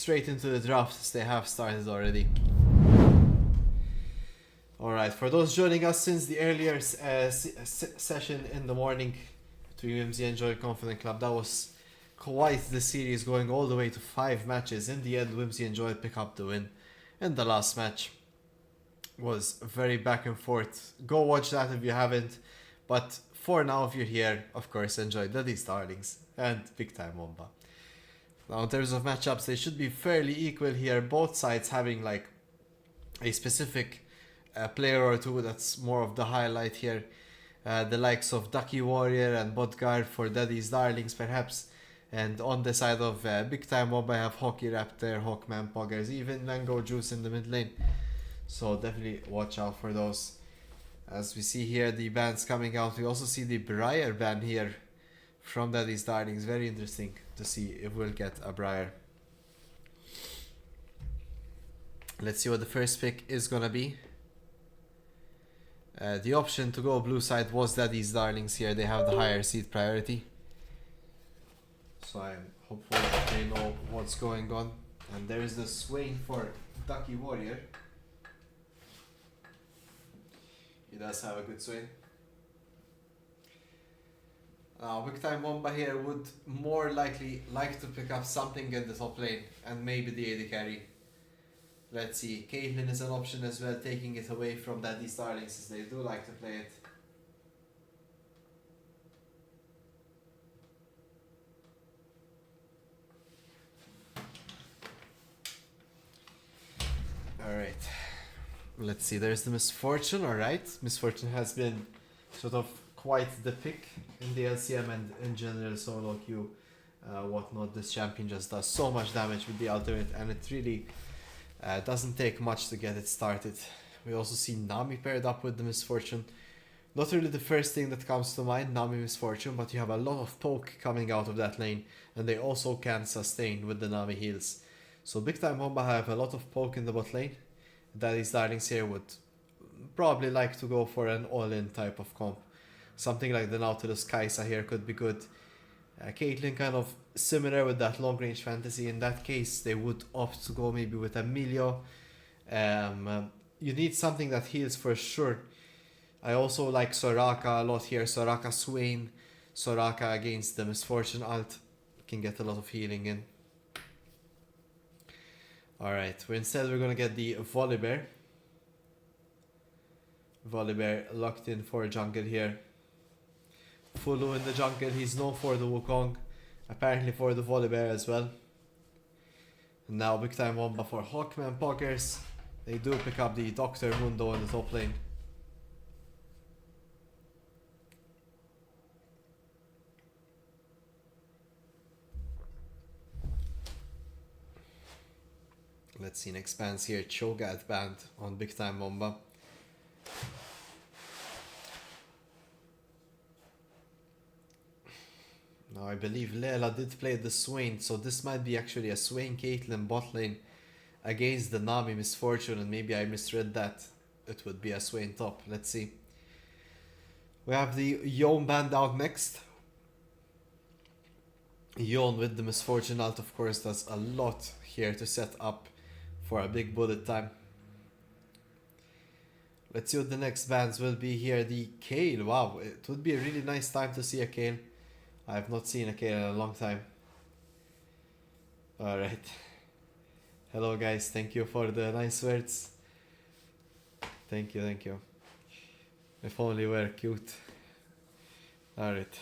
straight into the drafts. They have started already. Alright, for those joining us since the earlier session in the morning between Whimsy and Joy Confident Club, that was quite the series, going all the way to 5 matches. In the end, Whimsy and Joy pick up the win. And the last match was very back and forth. Go watch that if you haven't. But for now, if you're here, of course, enjoy Daddy's Darlings and Big Time Bomba. Now, in terms of matchups, they should be fairly equal here. Both sides having like a specific player or two that's more of the highlight here. The likes of Ducky Warrior and Bodgar for Daddy's Darlings, perhaps. And on the side of Big Time Bomba, I have Hockey Raptor, Hawkman, Poggers, even Mango Juice in the mid lane. So definitely watch out for those. As we see here, the bans coming out. We also see the Briar ban here from Daddy's Darlings. Very interesting to see if we'll get a Briar. Let's see what the first pick is gonna be. The option to go blue side was Daddy's Darlings here. They have the higher seed priority. So I'm hopeful that they know what's going on. And there is the swing for Ducky Warrior. He does have a good swing. Now, Big Time Bomba here would more likely like to pick up something in the top lane and maybe the AD carry. Let's see, Caitlyn is an option as well, taking it away from Daddy's Darlings as they do like to play it. Alright, let's see, there's the Misfortune, alright. Misfortune has been sort of quite the pick in the LCM and in general solo queue, whatnot. This champion just does so much damage with the ultimate, and it really doesn't take much to get it started. We also see Nami paired up with the Misfortune. Not really the first thing that comes to mind, Nami Misfortune, but you have a lot of poke coming out of that lane, and they also can sustain with the Nami heals. So Big Time Bomba have a lot of poke in the bot lane. Daddy's Darlings here would probably like to go for an all-in type of comp. Something like the Nautilus Kaisa here could be good. Caitlyn kind of similar with that long range fantasy. In that case, they would opt to go maybe with Emilio. You need something that heals for sure. I also like Soraka a lot here. Soraka Swain. Soraka against the Misfortune ult can get a lot of healing in. Alright, instead we're gonna get the Volibear. Volibear locked in for jungle here. Fulu in the jungle, he's known for the Wukong, apparently for the Volibear as well. And now Big Time Bomba for Hawkman Poggers. They do pick up the Dr. Mundo in the top lane. Let's see, next bands here, Cho'Gath band on Big Time Bomba. Now I believe Layla did play the Swain, so this might be actually a Swain Caitlyn bot lane against the Nami Misfortune, and maybe I misread that. It would be a Swain top, let's see. We have the Yone band out next. Yone with the Misfortune ult, of course, does a lot here to set up for a big bullet time. Let's see what the next bans will be here. The Kale, wow, it would be a really nice time to see a Kale. I have not seen a Kale in a long time. Alright. Hello guys, thank you for the nice words. Thank you, thank you. If only we're cute. Alright.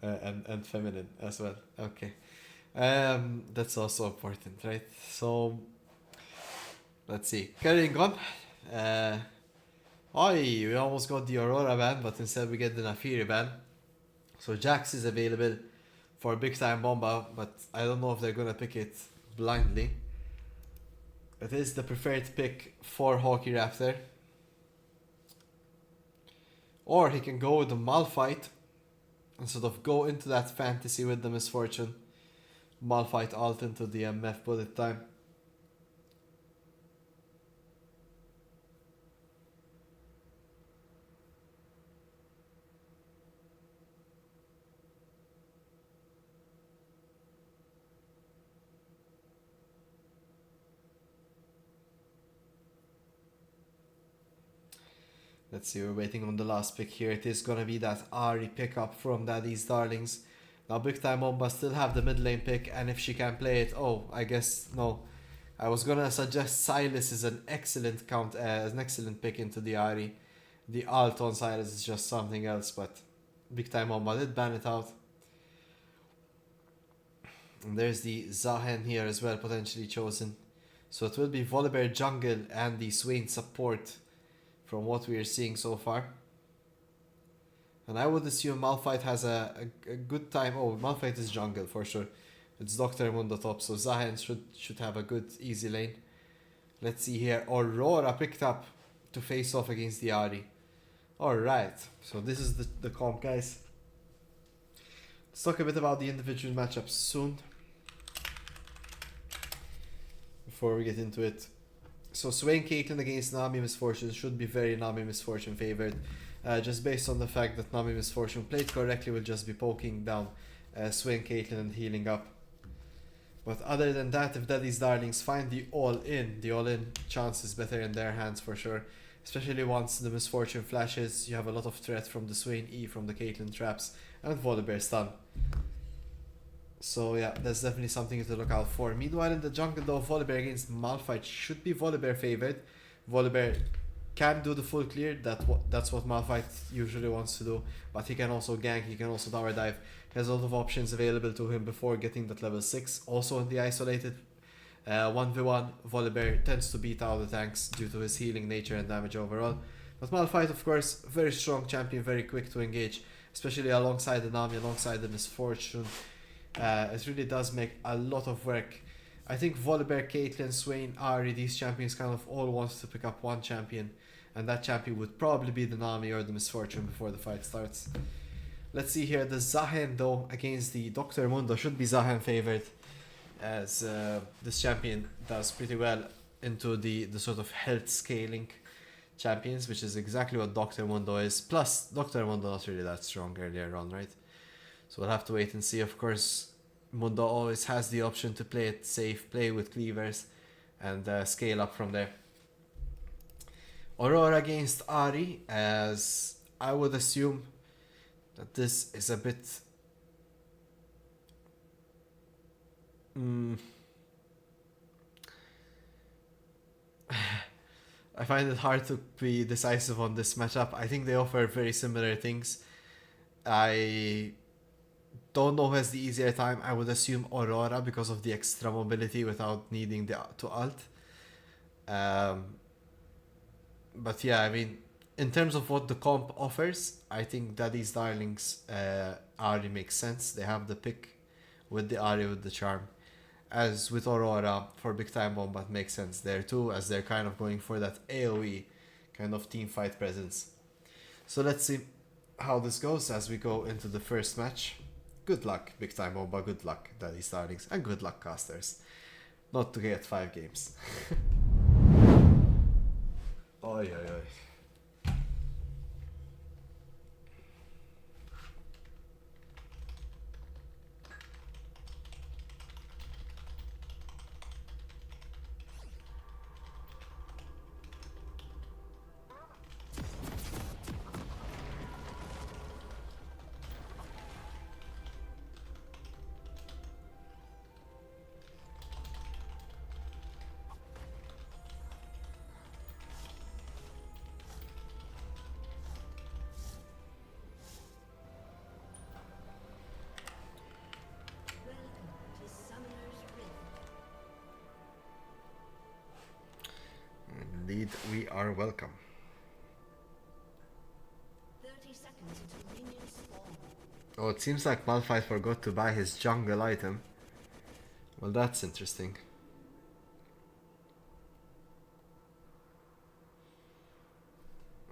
And feminine as well. Okay. That's also important, right? So let's see. Carrying on. We almost got the Aurora ban, but instead we get the Nafiri ban. So Jax is available for Big Time Bomba, but I don't know if they're gonna pick it blindly. It is the preferred pick for Hockey Raptor. Or he can go with the Malphite and sort of go into that fantasy with the Misfortune. Malphite ult into the MF bullet time. Let's see, we're waiting on the last pick here. It is gonna be that Ari pickup from Daddy's Darlings. Now Big Time Bomba still have the mid lane pick, and if she can play it, oh, I guess no. I was gonna suggest Silas is an excellent an excellent pick into the Ari. The alt on Silas is just something else, but Big Time Bomba did ban it out. And there's the Zahen here as well, potentially chosen. So it will be Volibear jungle and the Swain support from what we are seeing so far. And I would assume Malphite has a good time. Oh, Malphite is jungle for sure. It's Dr. Mundo top, so Zahen should have a good easy lane. Let's see here. Aurora picked up to face off against the Ahri. Alright, so this is the comp, guys. Let's talk a bit about the individual matchups soon, before we get into it. So Swain Caitlyn against Nami Misfortune should be very Nami Misfortune favored. Just based on the fact that Nami Misfortune played correctly will just be poking down Swain Caitlyn and healing up. But other than that, if Daddy's Darlings find the all-in chance is better in their hands for sure. Especially once the Misfortune flashes, you have a lot of threat from the Swain E, from the Caitlyn traps, and Volibear stun. So yeah, that's definitely something to look out for. Meanwhile in the jungle though, Volibear against Malphite should be Volibear favored. Volibear can do the full clear, that's what Malphite usually wants to do. But he can also gank, he can also tower dive. He has a lot of options available to him before getting that level 6. Also in the isolated 1v1, Volibear tends to beat out the tanks due to his healing nature and damage overall. But Malphite, of course, very strong champion, very quick to engage, especially alongside the Nami, alongside the Misfortune. It really does make a lot of work. I think Volibear, Caitlyn, Swain, Ahri, these champions kind of all want to pick up one champion, and that champion would probably be the Nami or the Misfortune before the fight starts. Let's see here, the Zahen though against the Dr. Mundo should be Zahen favored, as this champion does pretty well into the sort of health scaling champions, which is exactly what Dr. Mundo is. Plus, Dr. Mundo not really that strong earlier on, right? So we'll have to wait and see. Of course, Mundo always has the option to play it safe, play with cleavers, and scale up from there. Aurora against Ahri, as I would assume that this is a bit... I find it hard to be decisive on this matchup. I think they offer very similar things. I don't know who has the easier time. I would assume Aurora because of the extra mobility without needing to ult. But yeah, I mean, in terms of what the comp offers, I think Daddy's Darlings Ahri makes sense. They have the pick with the Ahri with the charm. As with Aurora for Big Time Bomba, it makes sense there too, as they're kind of going for that AoE kind of team fight presence. So let's see how this goes as we go into the first match. Good luck, Big Time Bomba, good luck, Daddy's Darlings, and good luck, casters. Not to get 5 games. Oi, oi, oi. Indeed, we are welcome. 30 seconds until minions spawn. Oh, it seems like Malphite forgot to buy his jungle item. Well, that's interesting.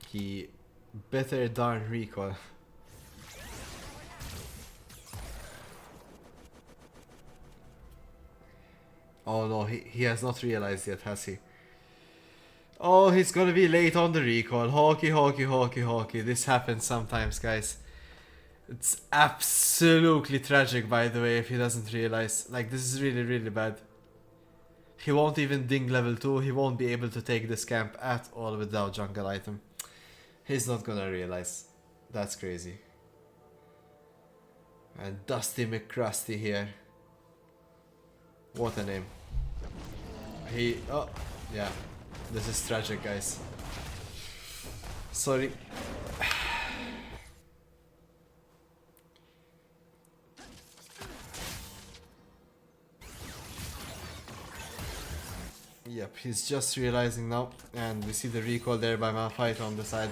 He better darn recall. Oh no, he has not realized yet, has he? Oh, he's gonna be late on the recall. Hockey. This happens sometimes, guys. It's absolutely tragic, by the way, if he doesn't realize. Like, this is really, really bad. He won't even ding level 2. He won't be able to take this camp at all without jungle item. He's not gonna realize. That's crazy. And Dusty McCrusty here. What a name. Oh, yeah. This is tragic, guys. Sorry. Yep, he's just realizing now, and we see the recall there by Malphite on the side.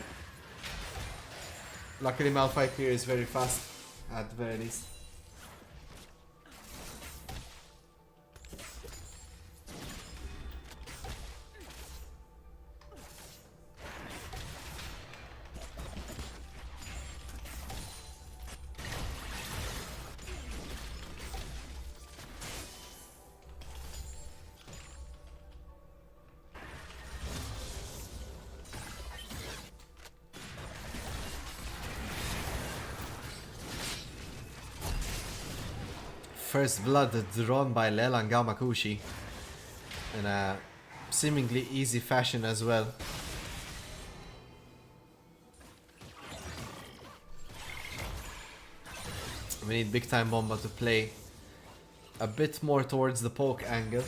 Luckily Malphite here is very fast, at the very least. First blood drawn by Leland Gamakushi in a seemingly easy fashion as well. We need big time Bomba to play a bit more towards the poke angle.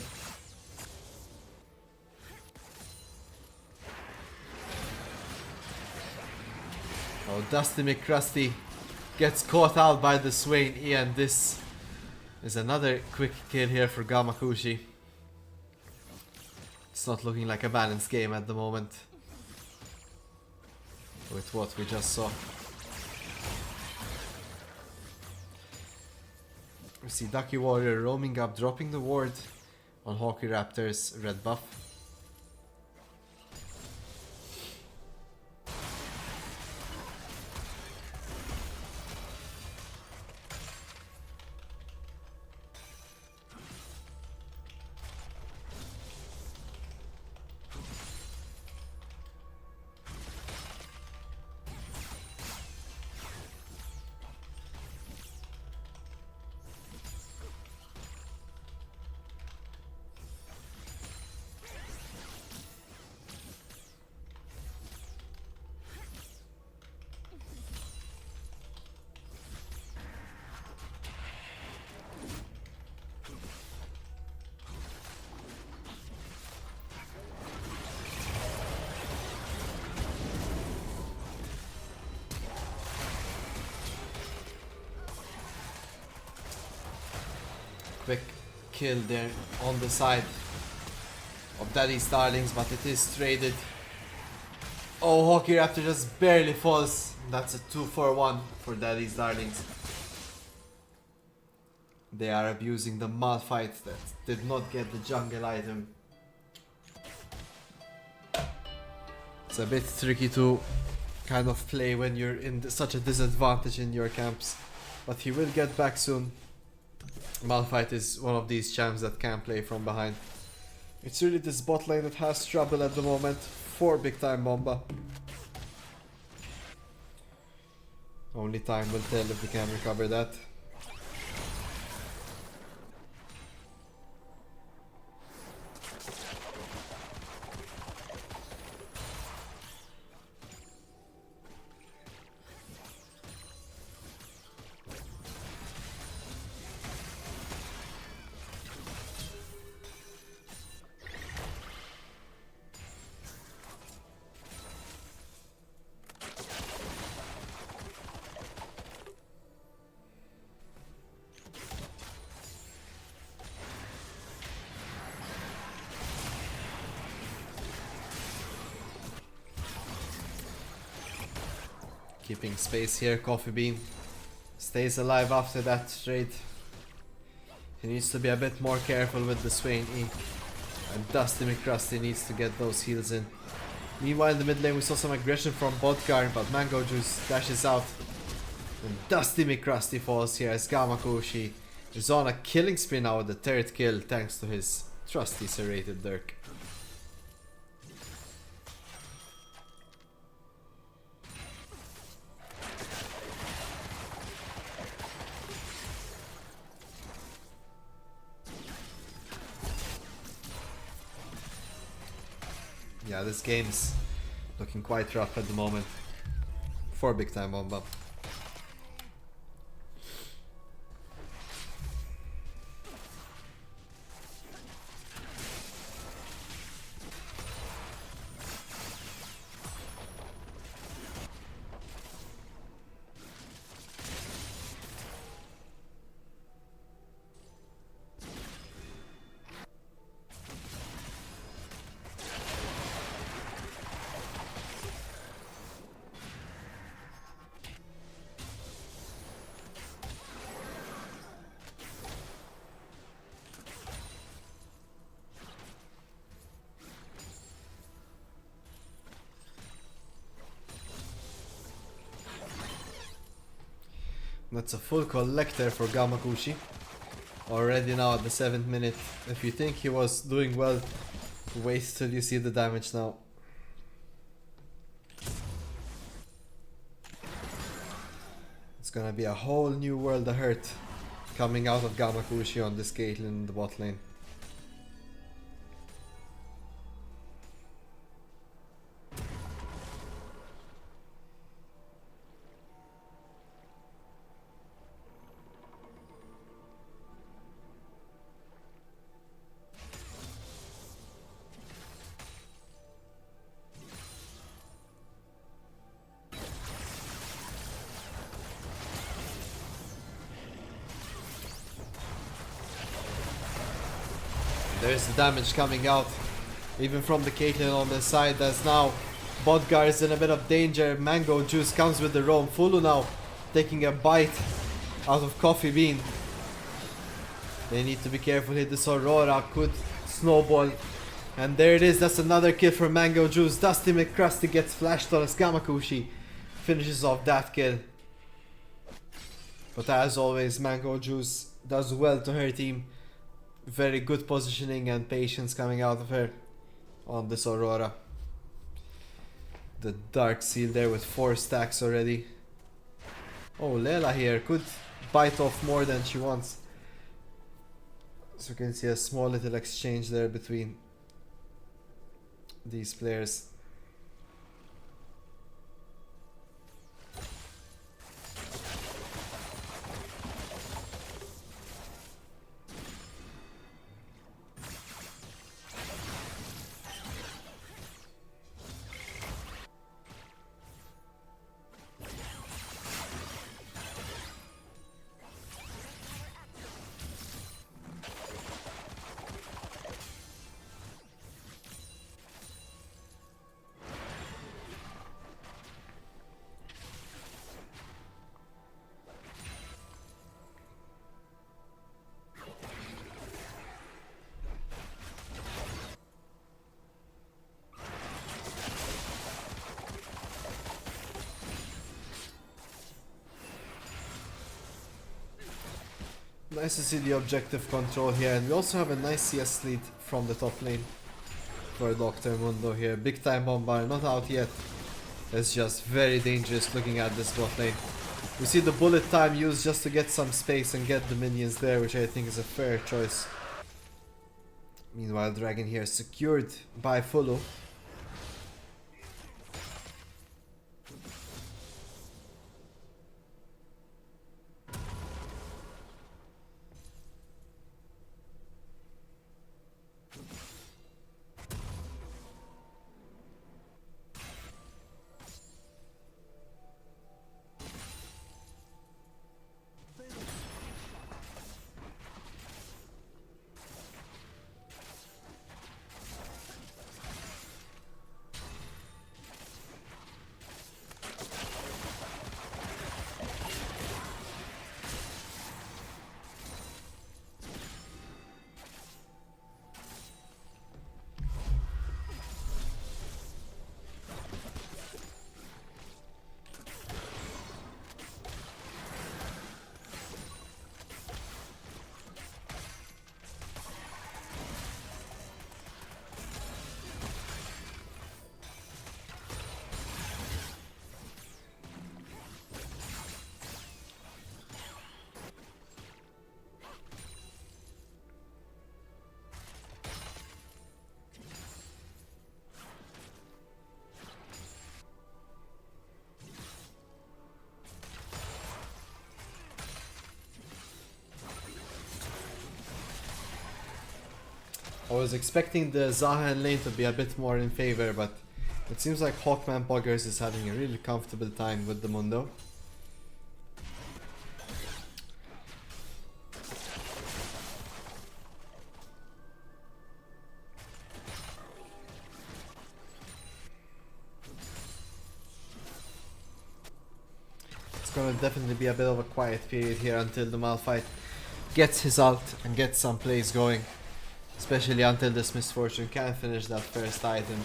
Oh, Dusty McCrusty gets caught out by the Swain E, and this is another quick kill here for Gamakushi. It's not looking like a balanced game at the moment with what we just saw. We see Ducky Warrior roaming up, dropping the ward on Hockey Raptor's red buff. Quick kill there on the side of Daddy's Darlings, but it is traded. Oh, Hockey Raptor just barely falls. That's a 2-for-1 for Daddy's Darlings. They are abusing the Malphite that did not get the jungle item. It's a bit tricky to kind of play when you're in such a disadvantage in your camps, but he will get back soon. Malphite is one of these champs that can play from behind. It's really this bot lane that has trouble at the moment for big time Bomba. Only time will tell if we can recover that. Keeping space here, Coffee Bean stays alive after that trade. He needs to be a bit more careful with the Swain E. And Dusty McCrusty needs to get those heals in. Meanwhile in the mid lane we saw some aggression from Bodgar, but Mango Juice dashes out. And Dusty McCrusty falls here as Gamakushi is on a killing spree now with the third kill thanks to his trusty serrated Dirk. Yeah, this game's looking quite rough at the moment. for big time Bomba. That's a full collector for Gamakushi. Already now at the 7th minute. If you think he was doing well, wait till you see the damage now. It's gonna be a whole new world of hurt coming out of Gamakushi on this Caitlyn in the bot lane. There's the damage coming out, even from the Caitlyn on the side. That's now Bodgar is in a bit of danger. Mango Juice comes with the roam. Fulu now taking a bite out of Coffee Bean. They need to be careful here. This Aurora could snowball. And there it is. That's another kill for Mango Juice. Dusty McCrusty gets flashed on as Gamakushi finishes off that kill. But as always, Mango Juice does well to her team. Very good positioning and patience coming out of her on this Aurora. The Dark Seal there with 4 stacks already. Oh, Lela here could bite off more than she wants. So you can see a small little exchange there between these players. Nice to see the objective control here, and we also have a nice CS lead from the top lane for Dr. Mundo here. Big time Bomba, not out yet. It's just very dangerous looking at this bot lane. We see the bullet time used just to get some space and get the minions there, which I think is a fair choice. Meanwhile, Dragon here secured by Fulu. I was expecting the Zahan lane to be a bit more in favor, but it seems like Hawkman Buggers is having a really comfortable time with the Mundo. It's gonna definitely be a bit of a quiet period here until the Malphite gets his ult and gets some plays going. Especially until this Misfortune can finish that first item.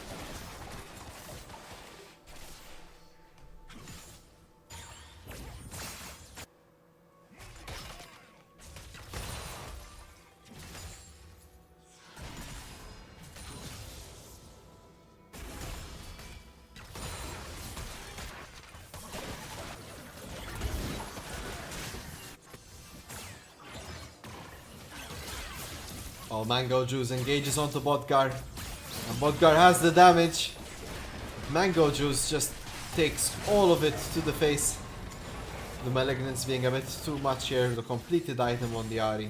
Oh, Mango Juice engages onto Bodgar. And Bodgar has the damage. Mango Juice just takes all of it to the face. The Malignance being a bit too much here. The completed item on the Ahri.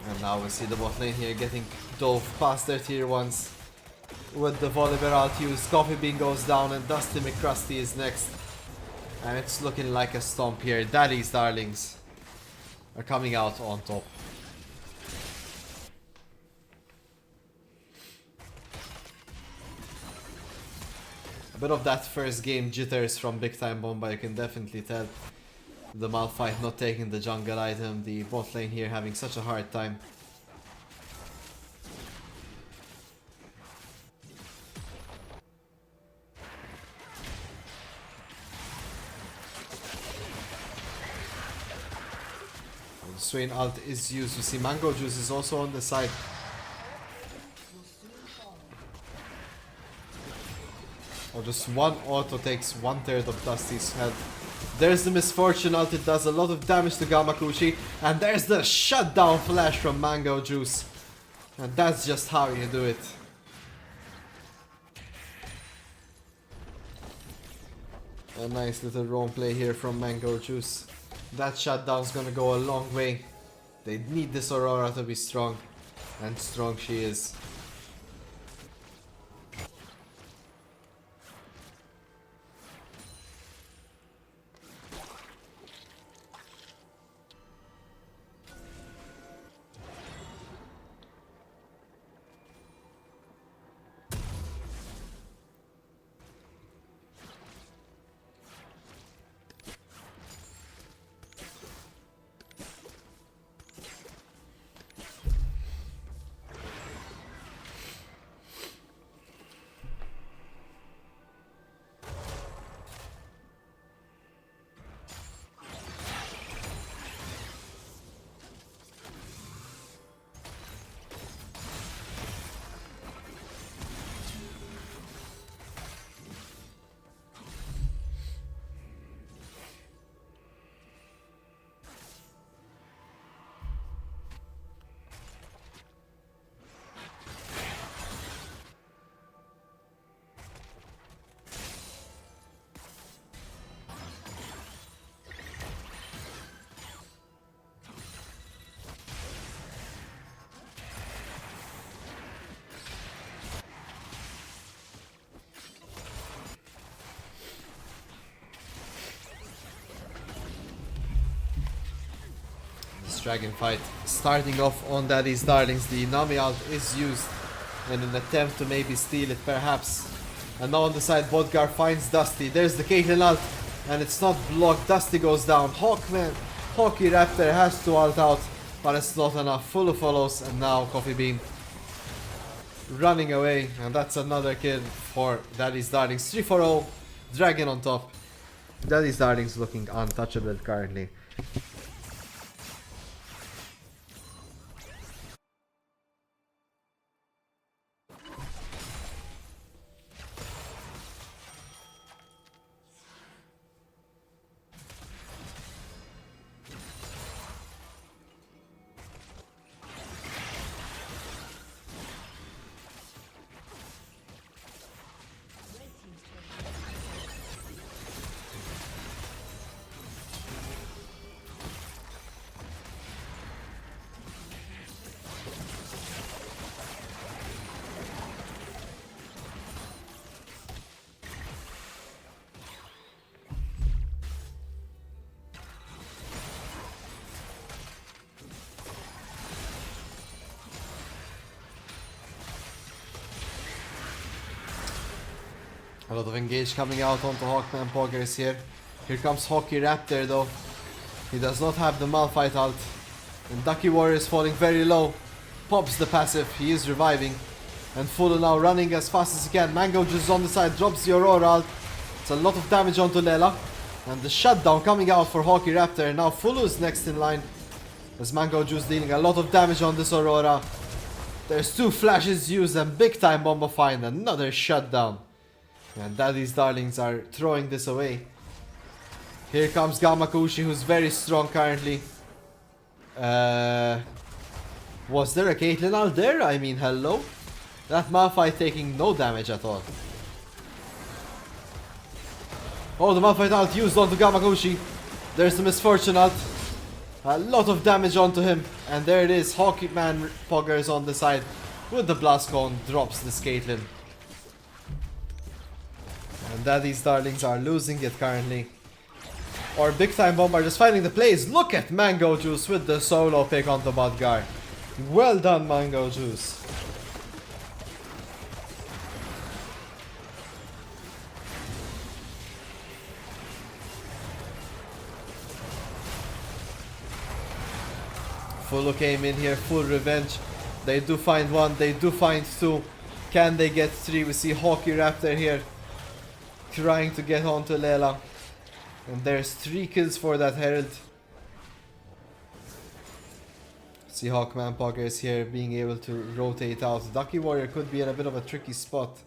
And now we see the bot lane here getting dove past their tier 1s. With the Volibear ult used, Coffee Bean goes down and Dusty McCrusty is next. And it's looking like a stomp here. Daddy's Darlings are coming out on top. A bit of that first game jitters from big time Bomba, you can definitely tell. The Malphite not taking the jungle item, the bot lane here having such a hard time. The Swain ult is used. You see Mango Juice is also on the side. Oh, just one auto takes 1/3 of Dusty's health. There's the Misfortune ult, it does a lot of damage to Gamakushi. And there's the shutdown flash from Mango Juice. And that's just how you do it. A nice little roam play here from Mango Juice. That shutdown's gonna go a long way. They need this Aurora to be strong. And strong she is. Dragon fight starting off on Daddy's Darlings. The Nami ult is used in an attempt to maybe steal it perhaps. And now on the side Bodgar finds Dusty. There's the Caitlyn ult and it's not blocked. Dusty goes down. Hawky Raptor has to ult out, but it's not enough. Full of follows and now Coffee Bean running away, and that's another kill for Daddy's Darlings. 3-4-0, Dragon on top. Daddy's Darlings looking untouchable currently. A lot of engage coming out onto Hawkman Poggers here. Here comes Hockey Raptor though. He does not have the Malphite ult. And Ducky Warrior is falling very low. Pops the passive, he is reviving. And Fulu now running as fast as he can. Mango Juice on the side, drops the Aurora ult. It's a lot of damage onto Lela. And the shutdown coming out for Hockey Raptor. Now Fulu is next in line. As Mango Juice dealing a lot of damage on this Aurora. There's 2 flashes used and big time Bomba find another shutdown. And Daddy's Darlings are throwing this away. Here comes Gamakushi, who's very strong currently. Was there a Caitlyn out there? I mean, hello? That Malphite taking no damage at all. Oh, the Malphite ult used onto Gamakushi. There's the Misfortune ult. A lot of damage onto him. And there it is, Hawkman Poggers on the side. With the Blast Cone, drops this Caitlyn. And Daddy's Darlings are losing it currently. Or Big Time Bomba just finding the plays. Look at Mango Juice with the solo pick onto Mudgar. Well done, Mango Juice. Fulu came in here, full revenge. They do find 1, they do find 2. Can they get 3? We see Hockey Raptor here trying to get onto Lela. And there's 3 kills for that Herald. See Hawkman Poggers here being able to rotate out. Ducky Warrior could be in a bit of a tricky spot.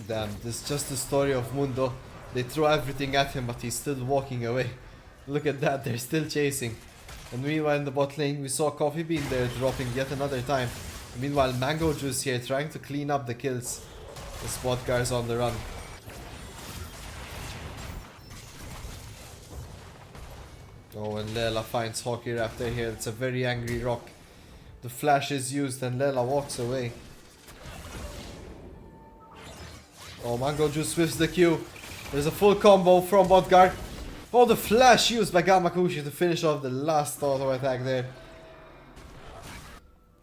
Damn, this is just the story of Mundo. They throw everything at him, but he's still walking away. Look at that, they're still chasing. And meanwhile in the bot lane, we saw Coffee Bean there dropping yet another time. Meanwhile, Mango Juice here trying to clean up the kills. The spot guys on the run. Oh, and Lela finds Hockey Raptor here. It's a very angry rock. The flash is used and Lela walks away. Oh, Mango Juice whiffs the Q. There's a full combo from Botgar. Oh, the flash used by Gamakushi to finish off the last auto attack there.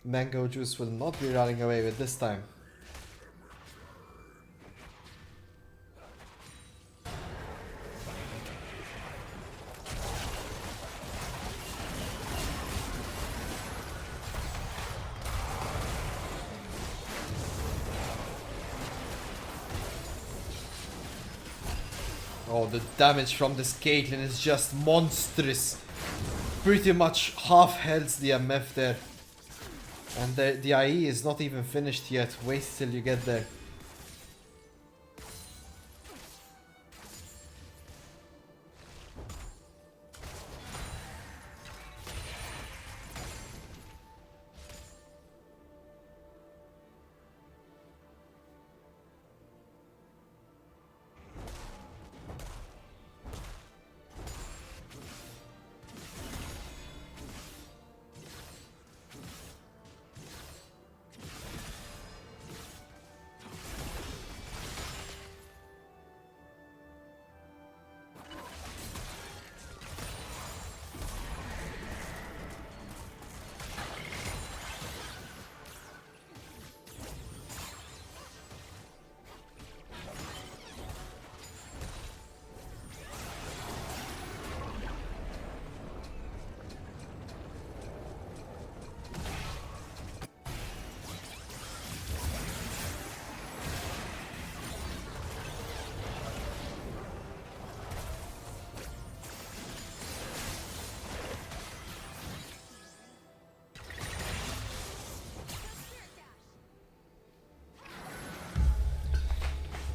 Mango Juice will not be running away with this time. Oh, the damage from this Caitlyn is just monstrous. Pretty much half health the MF there. And the IE is not even finished yet. Wait till you get there.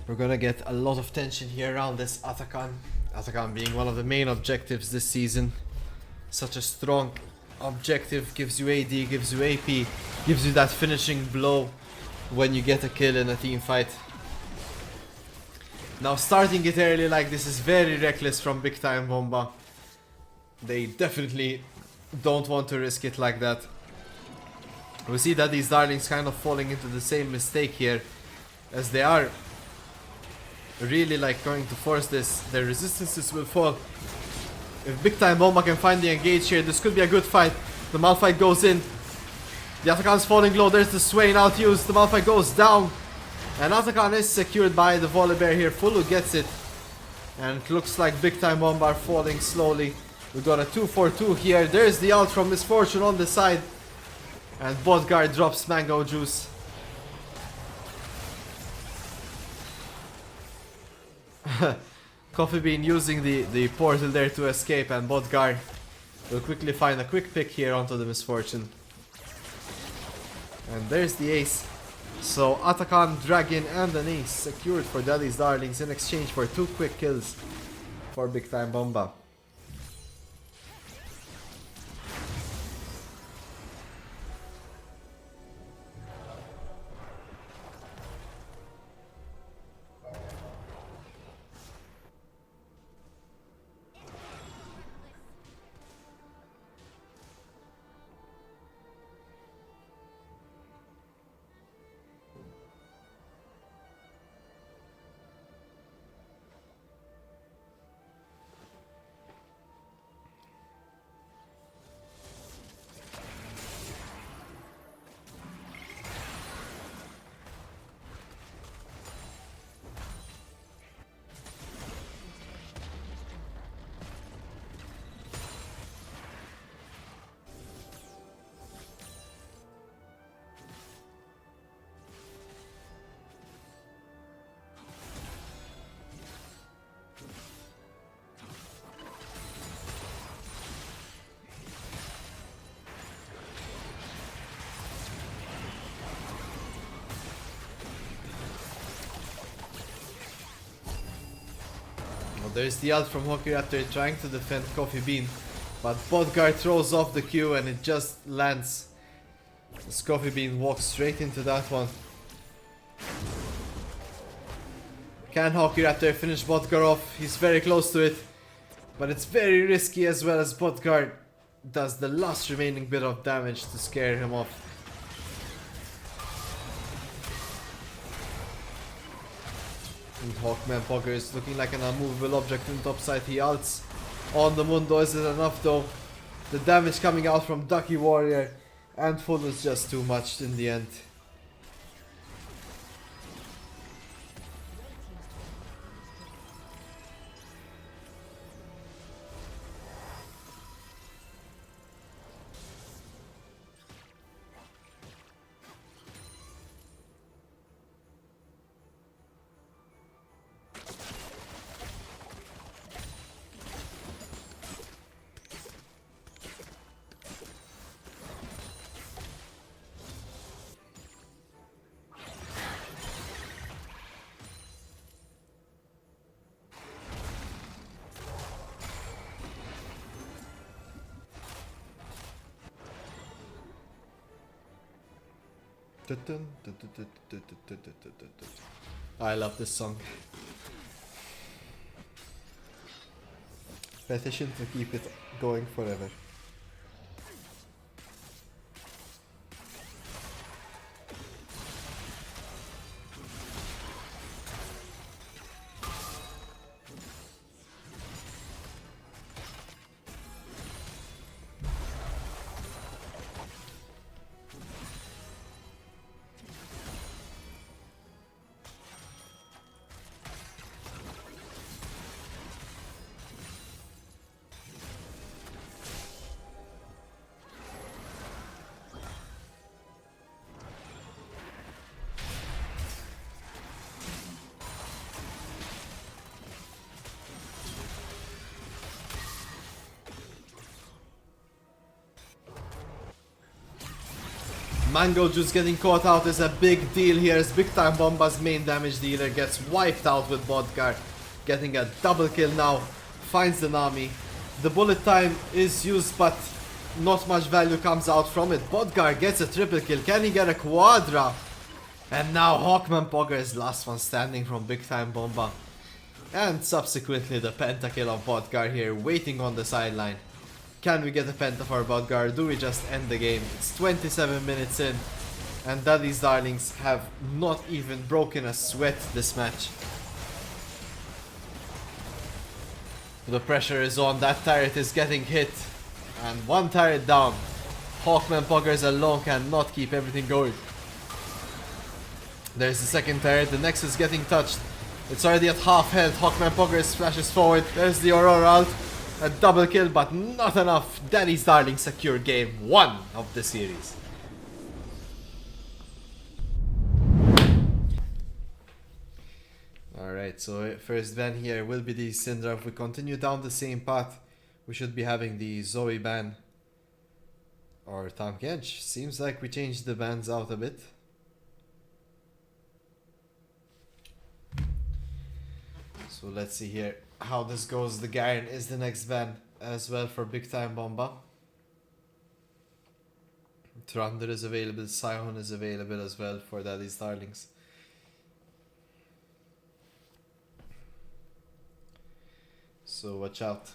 We're gonna get a lot of tension here around this Atakan. Atakan being one of the main objectives this season. Such a strong objective, gives you AD, gives you AP, gives you that finishing blow when you get a kill in a team fight. Now starting it early like this is very reckless from Big Time Bomba. They definitely don't want to risk it like that. We see that these darlings kind of falling into the same mistake here, as they are really like going to force this. Their resistances will fall. If Big Time Bomba can find the engage here, this could be a good fight. The Malphite goes in. The Atakan's falling low. There's the Swain outused. The Malphite goes down. And Atakan is secured by the Volibear here. Fulu gets it. And it looks like Big Time Bomba are falling slowly. We got a 2-4-2 here. There's the ult from Misfortune on the side. And Bodguard drops Mango Juice. Coffee Bean using the portal there to escape, and Bodgar will quickly find a quick pick here onto the Misfortune. And there's the ace. So Atakan, Dragon and an ace secured for Delhi's Darlings in exchange for 2 quick kills for Big Time Bomba. There's the ult from Hockey Raptor trying to defend Coffee Bean, but Bodgar throws off the Q and it just lands. As Coffee Bean walks straight into that one. Can Hockey Raptor finish Bodgar off? He's very close to it, but it's very risky as well, as Bodgar does the last remaining bit of damage to scare him off. And Hawkman Pogger is looking like an unmovable object on top side. He ults on the Mundo. Is it enough though? The damage coming out from Ducky Warrior and Full is just too much in the end. I love this song. Petition to keep it going forever. Mango Juice getting caught out is a big deal here as Big Time Bomba's main damage dealer gets wiped out with Bodgar. Getting a double kill now. Finds the Nami. The bullet time is used but not much value comes out from it. Bodgar gets a triple kill. Can he get a quadra? And now Hawkman Pogger is last one standing from Big Time Bomba. And subsequently the pentakill of Bodgar here waiting on the sideline. Can we get a penta for Bodgar? Do we just end the game? It's 27 minutes in and Daddy's Darlings have not even broken a sweat this match. The pressure is on, that turret is getting hit and one turret down. Hawkman Poggers alone cannot keep everything going. There's the second turret, the next is getting touched. It's already at half health. Hawkman Poggers splashes forward. There's the Aurora ult. A double kill, but not enough. Daddy's Darling secure game 1 of the series. Alright, so first ban here will be the Syndra. If we continue down the same path, we should be having the Zoe ban. Or Tahm Kench. Seems like we changed the bans out a bit. So let's see here how this goes. The Garen is the next ban as well for Big Time Bomba. Thunder is available, Scion is available as well for Daddy's Darlings. So watch out.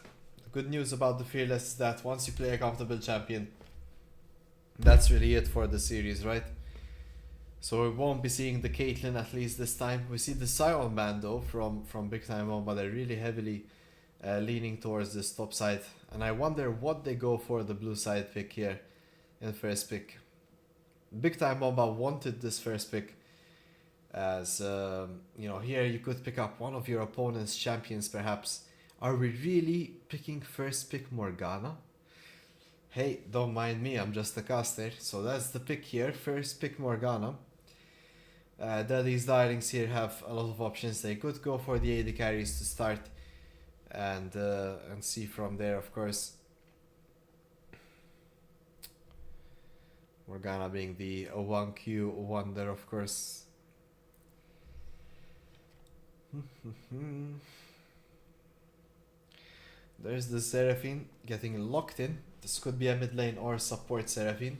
The good news about the Fearless is that once you play a comfortable champion, that's really it for the series, right? So we won't be seeing the Caitlyn at least this time. We see the Scion ban though from Big Time Bomba. They're really heavily leaning towards this top side. And I wonder what they go for the blue side pick here in first pick. Big Time Bomba wanted this first pick as, you know, here you could pick up one of your opponent's champions perhaps. Are we really picking first pick Morgana? Hey, don't mind me, I'm just a caster. So that's the pick here, first pick Morgana. Daddy's Darlings here have a lot of options. They could go for the AD carries to start and see from there, of course. Morgana being the 1Q wonder, of course. There's the Seraphine getting locked in. This could be a mid lane or support Seraphine.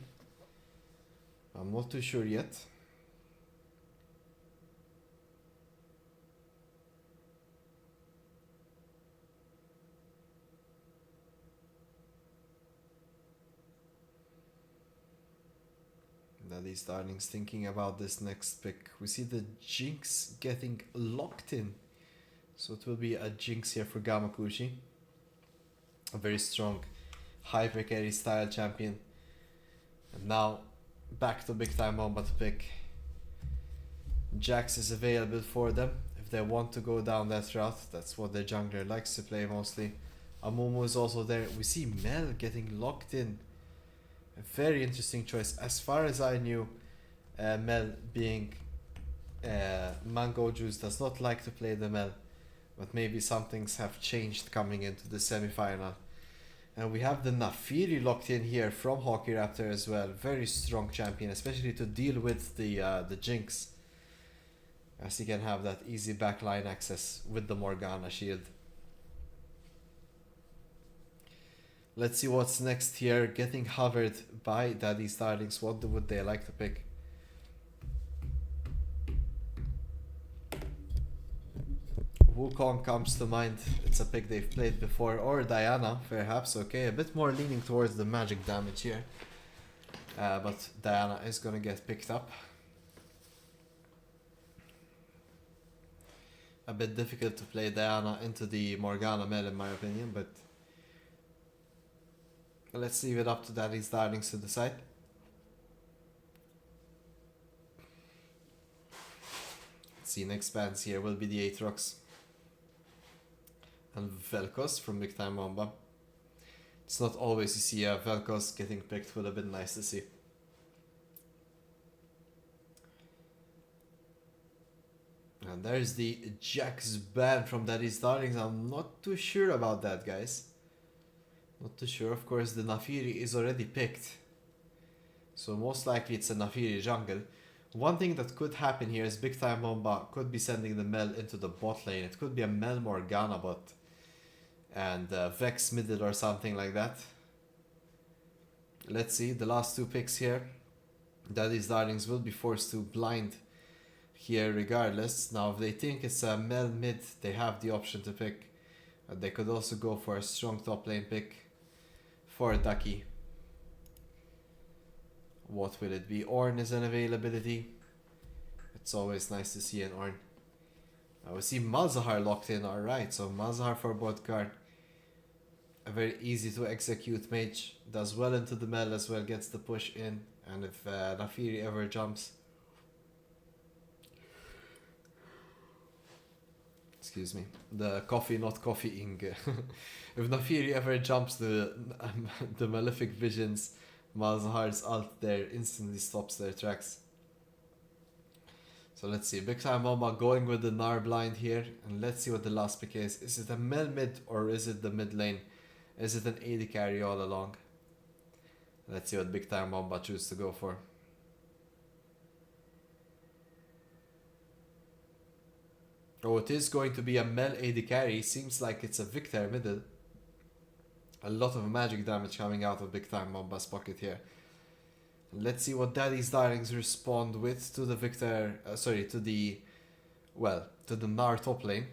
I'm not too sure yet. Daddy's Darlings thinking about this next pick. We see the Jinx getting locked in. So it will be a Jinx here for Gamakushi. A very strong hyper carry style champion. And now back to Big Time Bomba to pick. Jax is available for them if they want to go down that route. That's what their jungler likes to play mostly. Amumu is also there. We see Mel getting locked in. A very interesting choice. As far as I knew, Mel being Mango Juice does not like to play the Mel. But maybe some things have changed coming into the semi-final. And we have the Nafiri locked in here from Hockey Raptor as well. Very strong champion, especially to deal with the Jinx. As he can have that easy backline access with the Morgana shield. Let's see what's next here. Getting hovered by Daddy's Darlings. What would they like to pick? Wukong comes to mind. It's a pick they've played before. Or Diana, perhaps. Okay, a bit more leaning towards the magic damage here. But Diana is gonna get picked up. A bit difficult to play Diana into the Morgana Mel in my opinion, but let's leave it up to Daddy's Darlings to decide. Let's see, next bands here will be the Aatrox and Vel'Koz from Big Time Bomba. It's not always you see a Vel'Koz getting picked, would have been nice to see. And there's the Jax ban from Daddy's Darlings. I'm not too sure about that, guys. Not too sure. Of course, the Nafiri is already picked. So most likely it's a Nafiri jungle. One thing that could happen here is Big Time Bomba could be sending the Mel into the bot lane. It could be a Mel Morgana bot and Vex middle or something like that. Let's see, the last two picks here. Daddy's Darlings will be forced to blind here regardless. Now if they think it's a Mel mid, they have the option to pick. They could also go for a strong top lane pick for Ducky. What will it be? Ornn is an availability. It's always nice to see an Ornn. We see Malzahar locked in, alright. So Malzahar for bot card. A very easy to execute mage. Does well into the Mel as well, gets the push in. And if Nafiri ever jumps... Excuse me. The coffee not coffeeing. If Nafiri ever jumps the Malefic Visions, Malzahar's ult there instantly stops their tracks. So let's see. Big Time Bomba going with the Gnar blind here. And let's see what the last pick is. Is it a Mel mid or is it the mid lane? Is it an AD carry all along? Let's see what Big Time Bomba chooses to go for. Oh, it is going to be a Mel AD carry. Seems like it's a Victor middle. A lot of magic damage coming out of Big Time Bomba's pocket here. Let's see what Daddy's Darlings respond with to the Victor... to the Gnar top lane.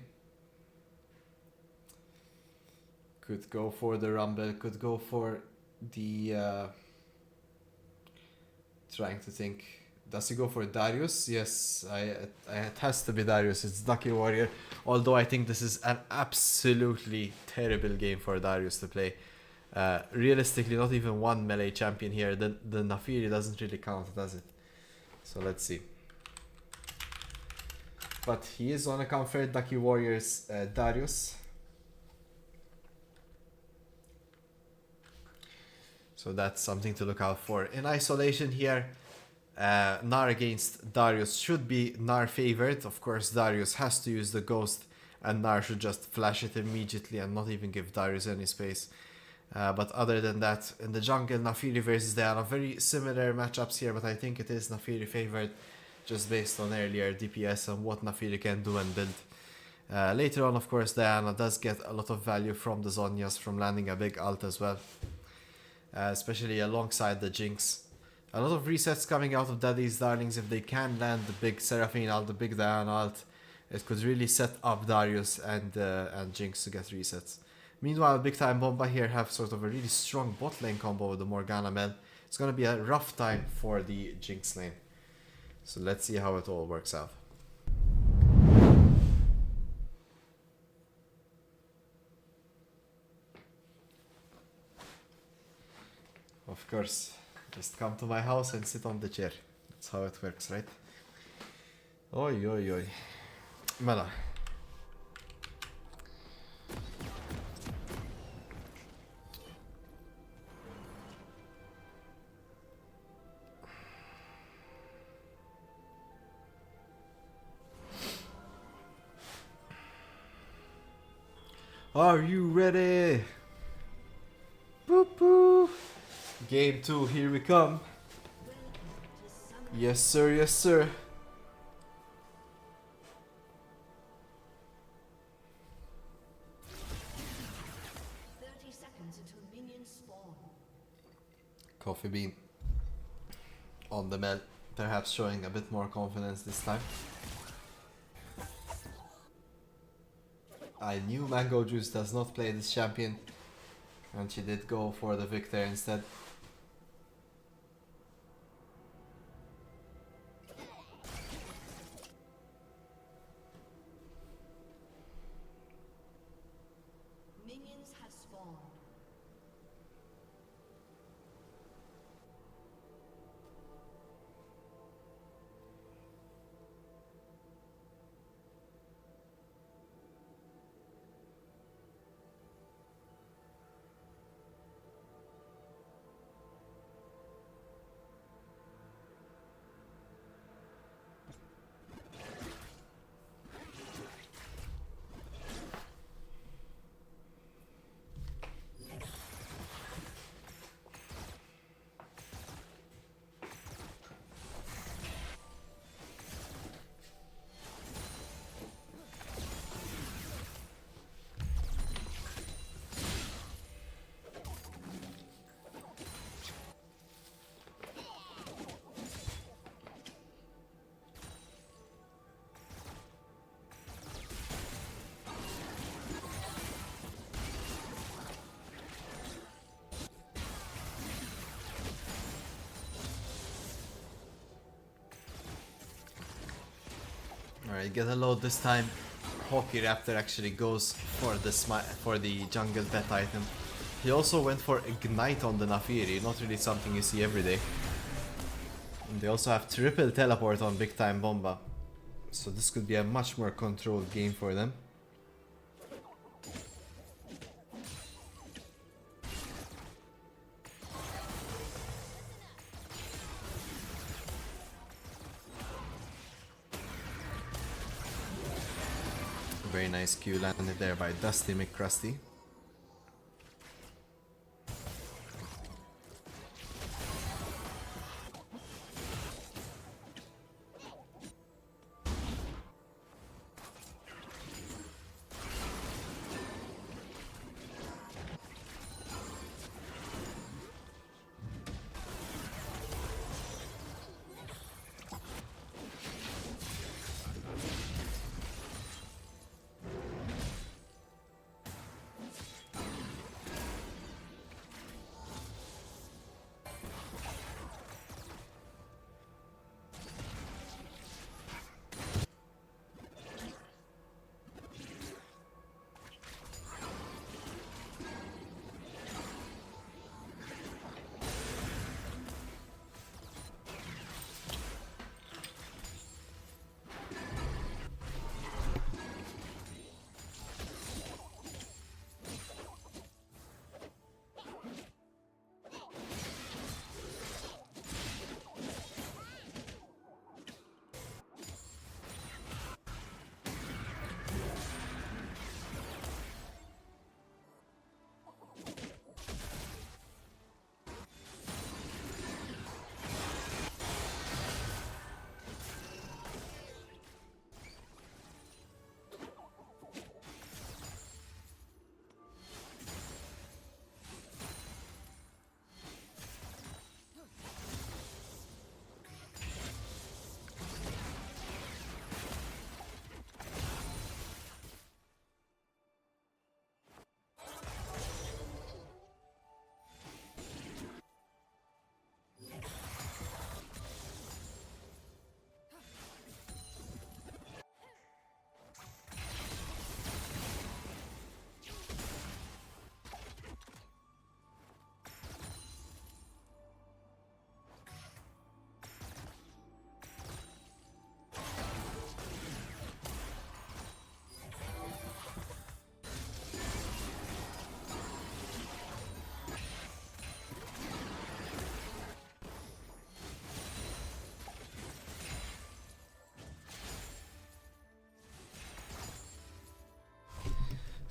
Could go for the Rumble, could go for the... trying to think... Does he go for Darius? Yes, it has to be Darius. It's Ducky Warrior. Although I think this is an absolutely terrible game for Darius to play. Realistically, not even one melee champion here. The Nafiri doesn't really count, does it? So let's see. But he is on account for Ducky Warrior's Darius. So that's something to look out for. In isolation here, Gnar against Darius should be Gnar favored. Of course, Darius has to use the ghost and Gnar should just flash it immediately and not even give Darius any space. But other than that, in the jungle, Nafiri versus Diana, very similar matchups here, but I think it is Nafiri favored just based on earlier DPS and what Nafiri can do and build. Later on, of course, Diana does get a lot of value from the Zhonya's, from landing a big ult as well. Especially alongside the Jinx. A lot of resets coming out of Daddy's Darlings. If they can land the big Seraphine ult, the big Diana ult, it could really set up Darius and Jinx to get resets. Meanwhile, Big Time Bomba here have sort of a really strong bot lane combo with the Morgana Mel. It's going to be a rough time for the Jinx lane. So let's see how it all works out. Of course. Just come to my house and sit on the chair. That's how it works, right? Oi, oi, oi. Mela. Are you ready? Boop boop. Game 2, here we come. Yes sir, yes sir. Coffee Bean on the Mel, perhaps showing a bit more confidence this time. I knew Mango Juice does not play this champion, and she did go for the Victor instead. Minions have spawned. Alright, get a load this time. Hockey Raptor actually goes for the jungle pet item. He also went for Ignite on the Nafiri, not really something you see every day. And they also have triple teleport on big time Bomba. So this could be a much more controlled game for them. Very nice Q landed there by Dusty McCrusty.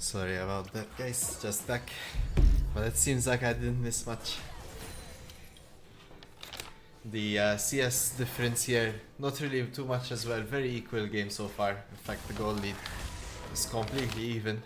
Sorry about that, guys, just back. But it seems like I didn't miss much. The CS difference here, not really too much as well, very equal game so far. In fact, the goal lead is completely even.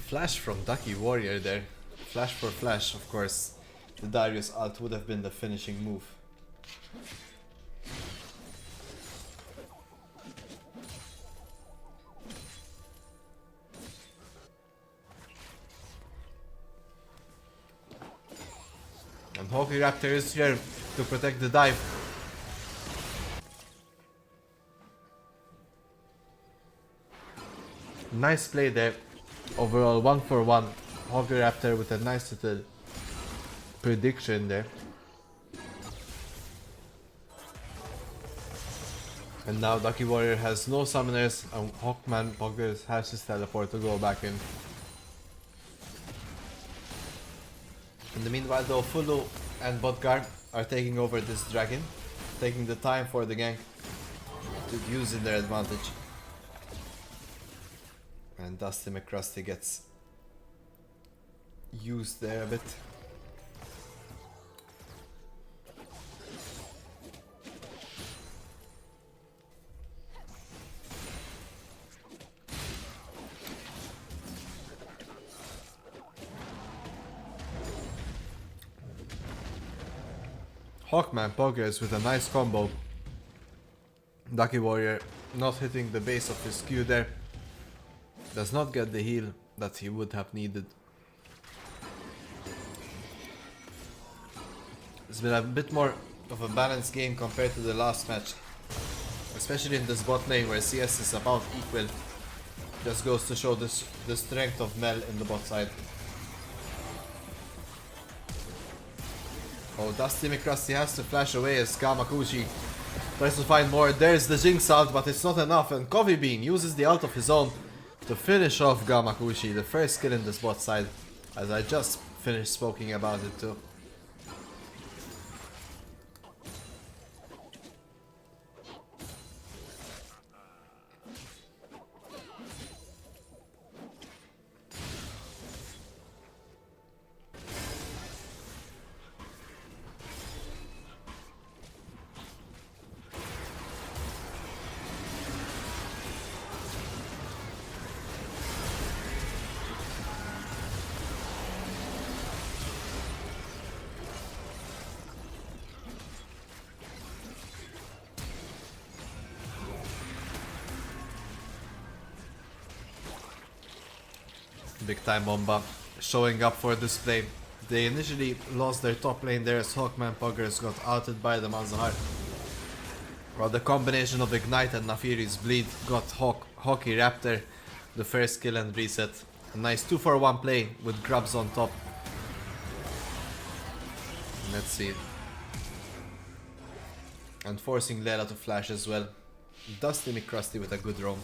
Flash from Ducky Warrior there. Flash for flash, of course. The Darius ult would have been the finishing move. And Hockey Raptor is here to protect the dive. Nice play there. Overall 1 for 1. Hockey Raptor with a nice little prediction there. And now Ducky Warrior has no summoners and Hawkman Poggers has his teleport to go back in. In the meanwhile though, Fulu and Bodgar are taking over this dragon, taking the time for the gank to use in their advantage. And Dusty McCrusty gets used there a bit. Hawkman poggers with a nice combo. Ducky Warrior not hitting the base of his Q there. Does not get the heal that he would have needed. It's been a bit more of a balanced game compared to the last match. Especially in this bot lane where CS is about equal. Just goes to show this the strength of Mel in the bot side. Oh, Dusty McCrusty has to flash away as Kamakushi tries to find more. There's the Jinx ult, but it's not enough. And Coffee Bean uses the ult of his own to finish off Gamakushi, the first kill in this bot side. As I just finished speaking about it too. Big time Bomba showing up for this play. They initially lost their top lane there as Hawkman Poggers got outed by the Malzahar. While the combination of Ignite and Nafiri's Bleed got Hockey Raptor the first kill and reset. A nice 2-for-1 play with grubs on top. Let's see. And forcing Lela to flash as well. Dusty McCrusty with a good roam.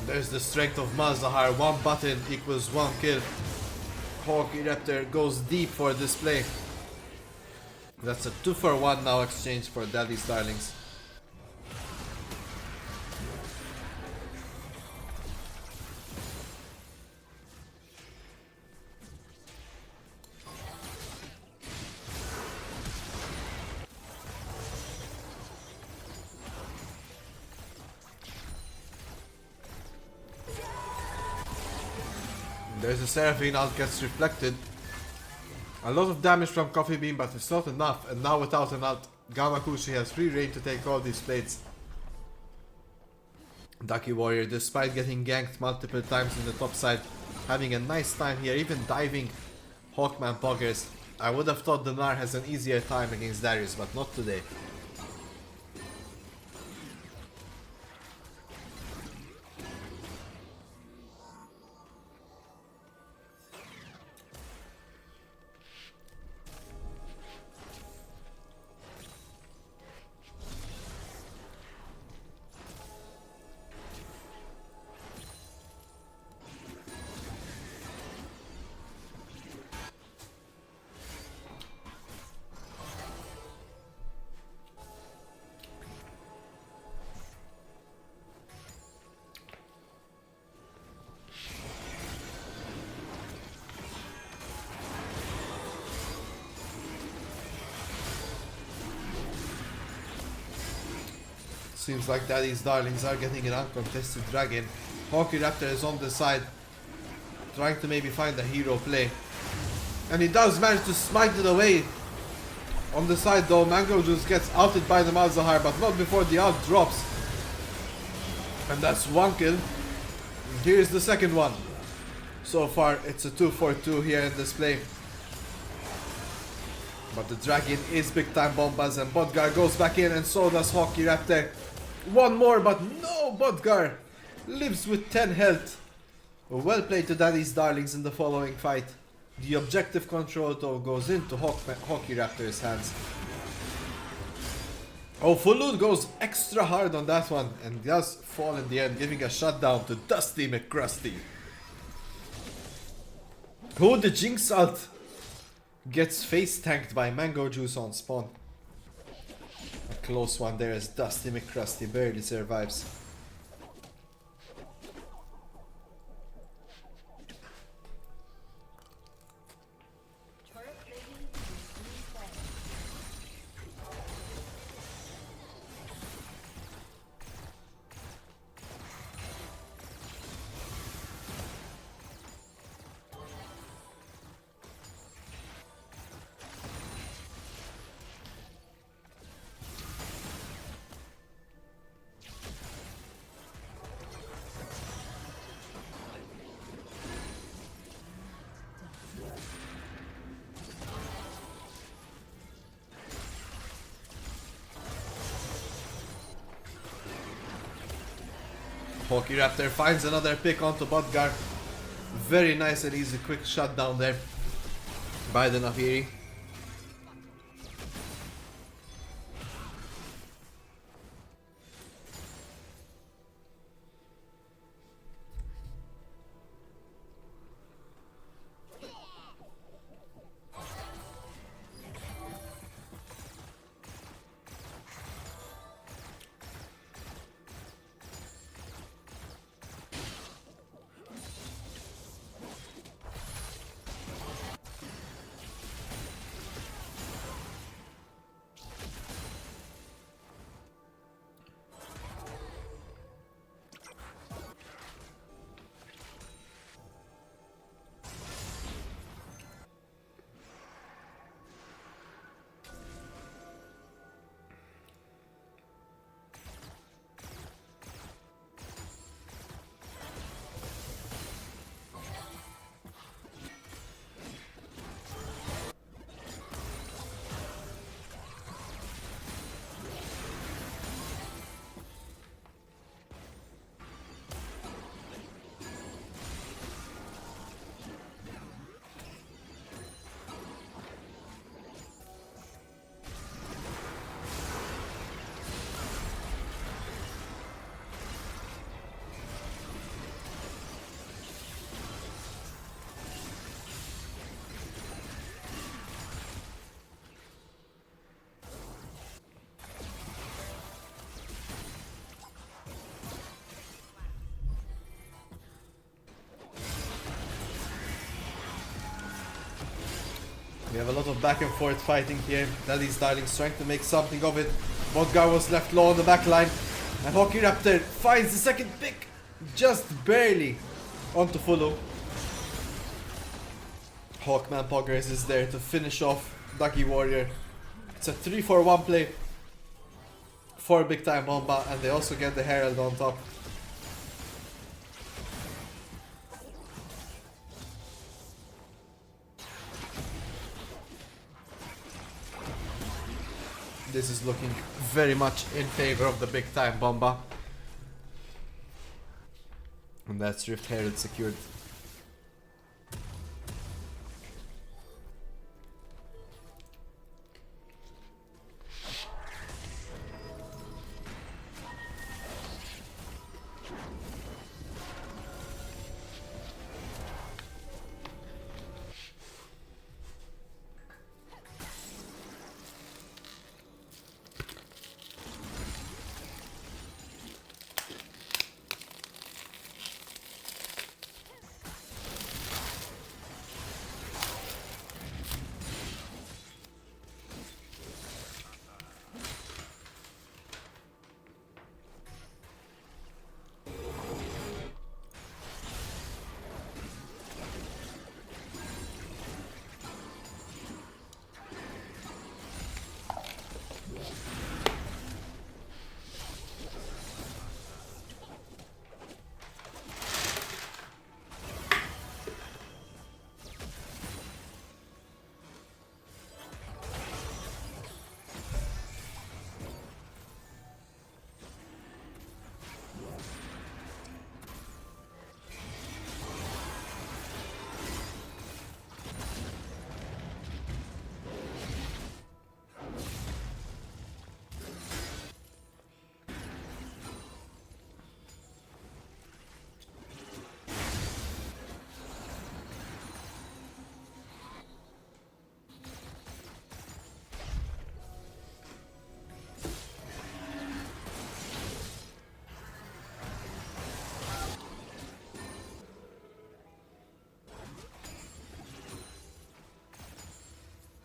There's the strength of Malzahar. One button equals one kill. Hockey Raptor goes deep for this play. That's a 2-for-1 now exchange for Daddy's Darlings. There's a Seraphine ult gets reflected. A lot of damage from Coffee Bean, but it's not enough. And now without an ult, Gamakushi has free reign to take all these plates. Ducky Warrior, despite getting ganked multiple times in the top side, having a nice time here, even diving Hawkman Poggers. I would have thought the Gnar has an easier time against Darius, but not today. Seems like Daddy's darlings are getting an uncontested dragon. Hockey Raptor is on the side, trying to maybe find a hero play. And he does manage to smite it away. On the side though, Mango Juice gets outed by the Malzahar, but not before the ult drops. And that's one kill. Here's the second one. So far, it's a 2-4-2 here in this play. But the dragon is big time Bombas, and Bodgar goes back in, and so does Hockey Raptor. One more, but no, Bodgar lives with 10 health. Well played to Daddy's darlings in the following fight. The objective control though goes into Hockey Raptor's hands. Oh, Full Loot goes extra hard on that one and does fall in the end, giving a shutdown to Dusty McCrusty. Oh, the Jinx ult gets face tanked by Mango Juice on spawn. A close one there as Dusty McCrusty barely survives. Hockey Raptor finds another pick onto Bodgar. Very nice and easy quick shutdown there by the Nahiri. We have a lot of back and forth fighting here. Daddy's darlings trying to make something of it. Bodgar was left low on the back line. And Hockey Raptor finds the second pick. Just barely onto Fulu. Hawkman Poggers is there to finish off Ducky Warrior. It's a 3-4-1 play for big time Bomba, and they also get the Herald on top. This is looking very much in favor of the big time Bomba. And that's Rift Herald secured.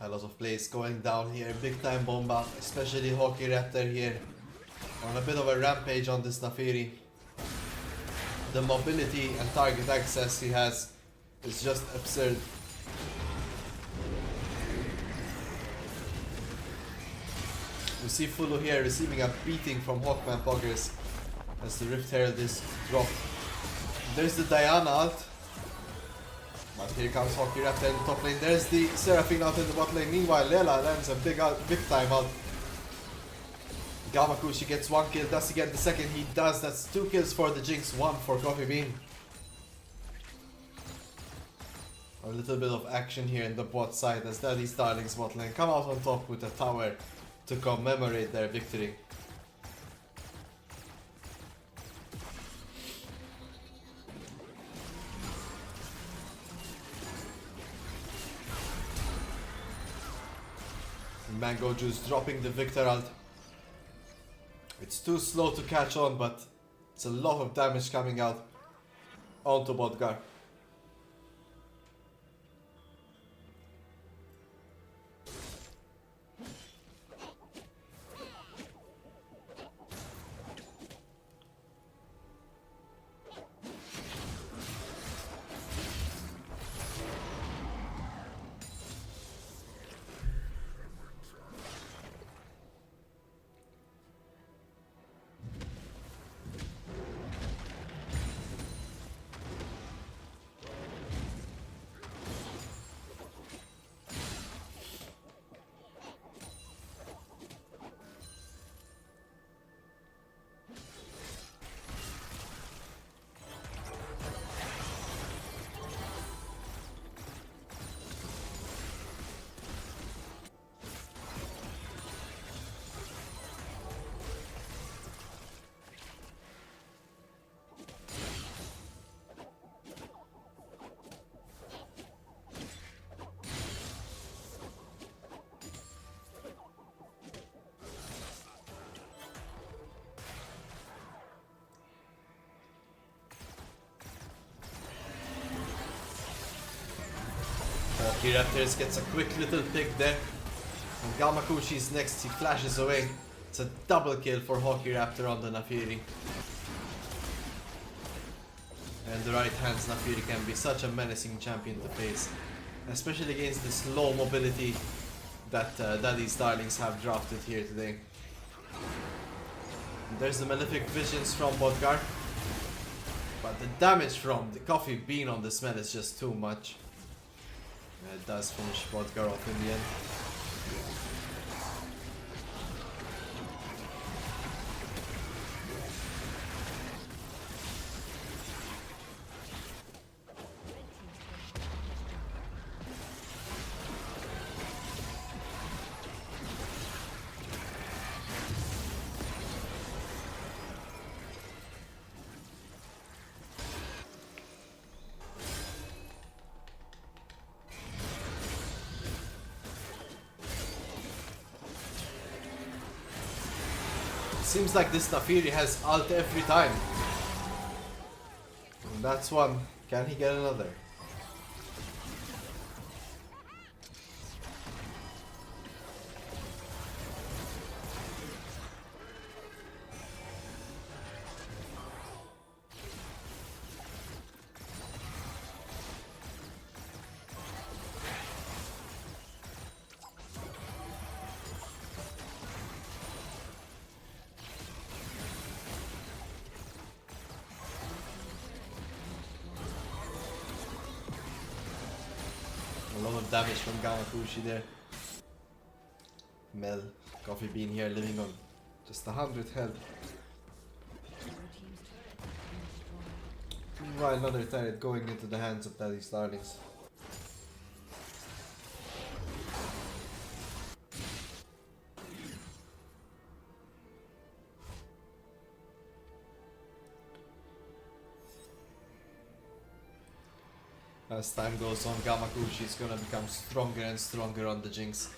A lot of plays going down here. Big time Bomba, especially Hockey Raptor here. On a bit of a rampage on this Nafiri. The mobility and target access he has is just absurd. We see Fulu here receiving a beating from Hawkman Poggers as the Rift Herald is dropped. There's the Diana ult. But here comes Hockey Raptor in the top lane. There's the Seraphine out in the bot lane. Meanwhile, Lela lands a big time out. Gamakushi gets 1 kill. Does he get the second? He does. That's 2 kills for the Jinx, 1 for Coffee Bean. A little bit of action here in the bot side as Daddy Starling's bot lane come out on top with a tower to commemorate their victory. Mango Juice dropping the Victor ult. It's too slow to catch on, but it's a lot of damage coming out onto Bodgar. Hockey Raptors gets a quick little pick there. And Gamakushi's next, he flashes away. It's a double kill for Hockey Raptor on the Nafiri. And the right hand's Nafiri can be such a menacing champion to face. Especially against this low mobility that Daddy Starlings have drafted here today. And there's the Malefic Visions from Bodgar. But the damage from the Coffee Bean on the smell is just too much. It does finish Bodgar off in the end. Seems like this Nafiri has ult every time. And that's one. Can he get another? A lot of damage from Gamakushi there. Mel, Coffee Bean here living on just 100 health. Meanwhile, another turret going into the hands of Daddy Starlings. As time goes on, Gamakushi is gonna become stronger and stronger on the Jinx.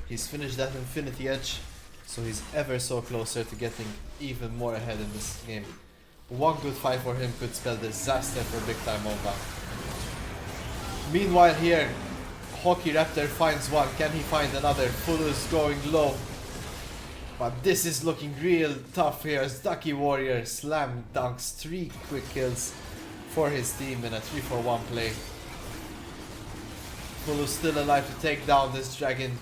He's finished that Infinity Edge, so he's ever so closer to getting even more ahead in this game. One good fight for him could spell disaster for big time Bomba. Meanwhile here, Hockey Raptor finds one. Can he find another? Fuller's going low. But this is looking real tough here as Ducky Warrior slam dunks 3 quick kills for his team in a 3-for-1 play. Fuller's still alive to take down this dragon.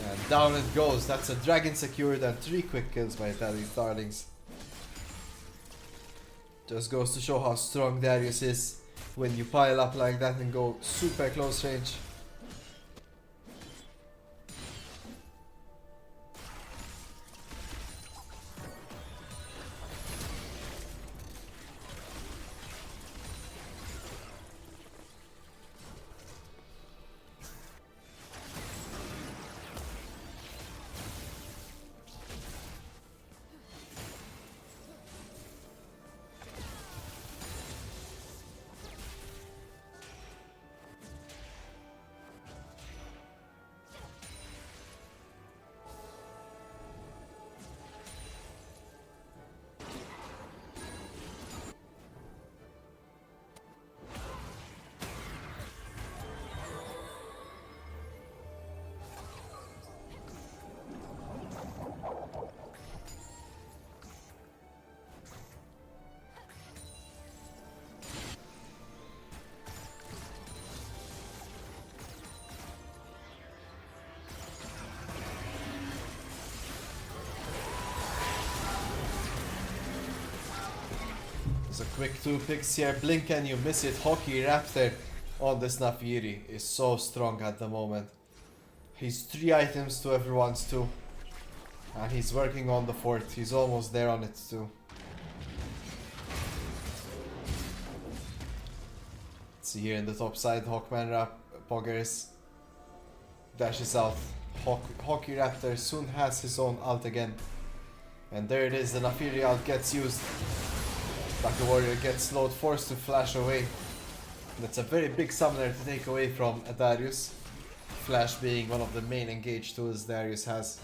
And down it goes. That's a dragon secured and 3 quick kills by these darlings. Just goes to show how strong Darius is when you pile up like that and go super close range. There's a quick 2 picks here. Blink and you miss it. Hockey Raptor on this Nafiri is so strong at the moment. He's 3 items to everyone's 2. And he's working on the 4th. He's almost there on it too. Let's see here in the top side. Hawkman Poggers dashes out. Hockey Raptor soon has his own ult again. And there it is. The Nafiri ult gets used. Ducky Warrior gets slowed, forced to flash away. That's a very big summoner to take away from Darius. Flash being one of the main engage tools Darius has.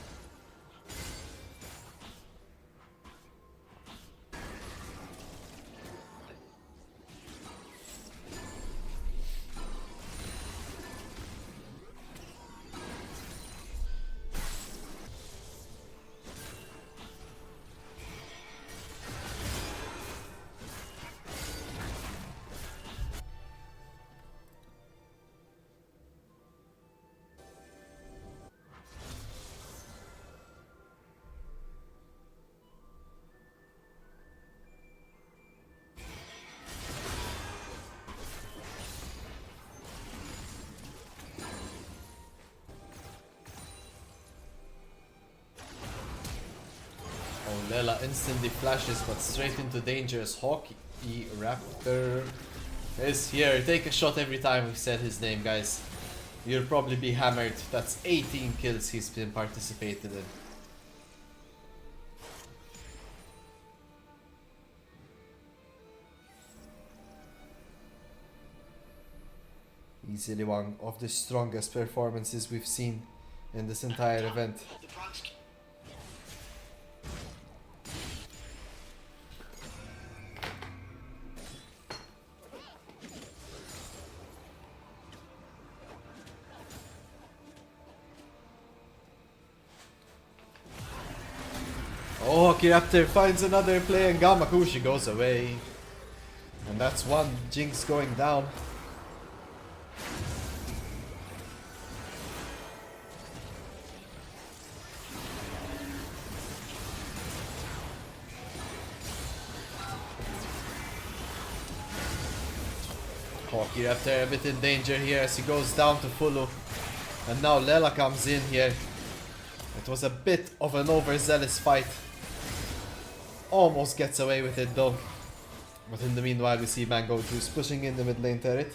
Lela instantly flashes, but straight into danger as Hockey Raptor is here. Take a shot every time we said his name, guys. You'll probably be hammered. That's 18 kills he's been participated in. Easily one of the strongest performances we've seen in this entire event. Oh, Hockey Raptor finds another play and Gamakushi goes away. And that's one Jinx going down. Hockey Raptor a bit in danger here as he goes down to Fulu. And now Lela comes in here. It was a bit of an overzealous fight. Almost gets away with it though. But in the meanwhile we see Mango Juice pushing in the mid lane turret.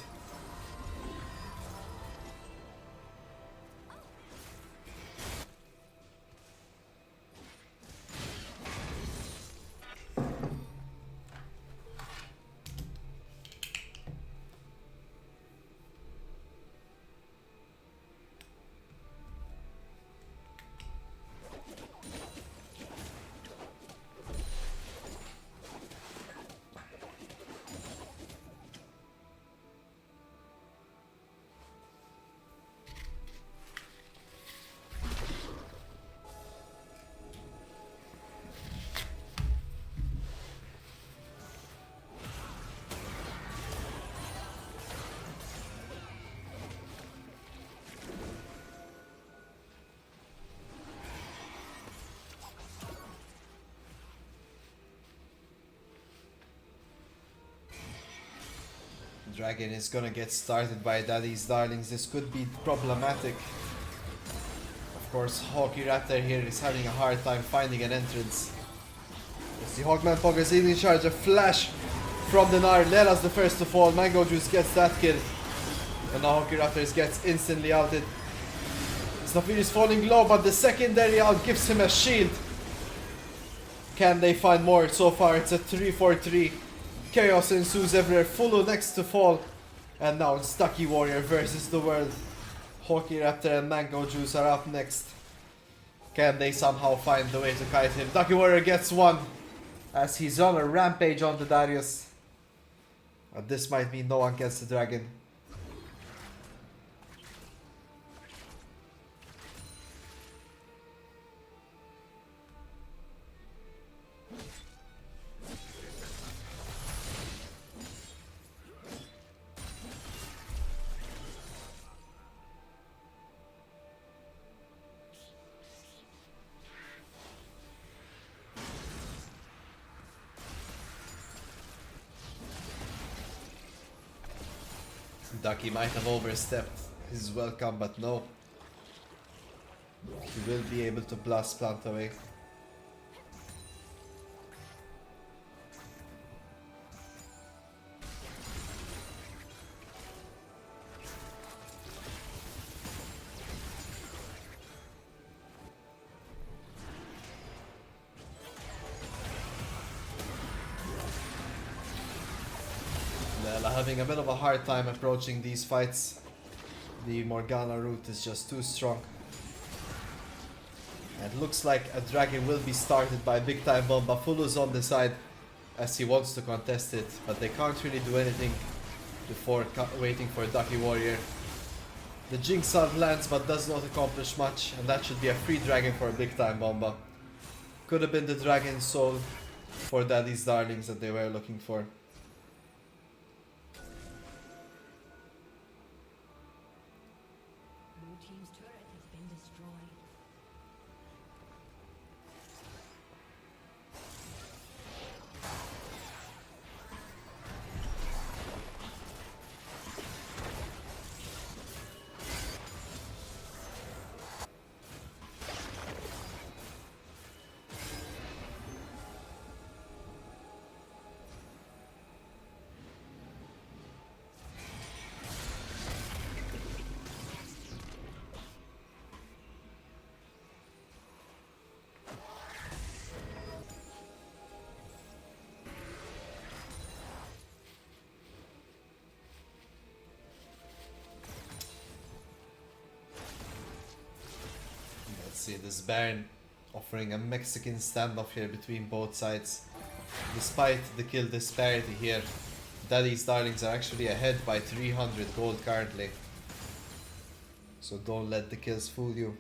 Dragon is gonna get started by Daddy's Darlings. This could be problematic. Of course, Hockey Raptor here is having a hard time finding an entrance. As the Hawkman Pog is leading charge. A flash from the Nard. Lela's the first to fall. Mango Juice gets that kill. And now Hockey Raptors gets instantly outed. Snafir is falling low, but the secondary out gives him a shield. Can they find more? So far it's a 3-4-3. Chaos ensues everywhere. Fulu next to fall. And now it's Ducky Warrior versus the world. Hockey Raptor and Mango Juice are up next. Can they somehow find the way to kite him? Ducky Warrior gets one as he's on a rampage on the Darius. But this might mean no one gets the dragon. Ducky might have overstepped his welcome, but no. He will be able to blast plant away. Having a bit of a hard time approaching these fights. The Morgana route is just too strong. And it looks like a dragon will be started by Big Time Bomba. Fulu's on the side as he wants to contest it, but they can't really do anything before waiting for Ducky Warrior. The Jinx out lands but does not accomplish much, and that should be a free dragon for a Big Time Bomba. Could have been the Dragon Soul for Daddy's Darlings that they were looking for. See this Baron offering a Mexican standoff here between both sides. Despite the kill disparity here, Daddy's Darlings are actually ahead by 300 gold currently. So don't let the kills fool you.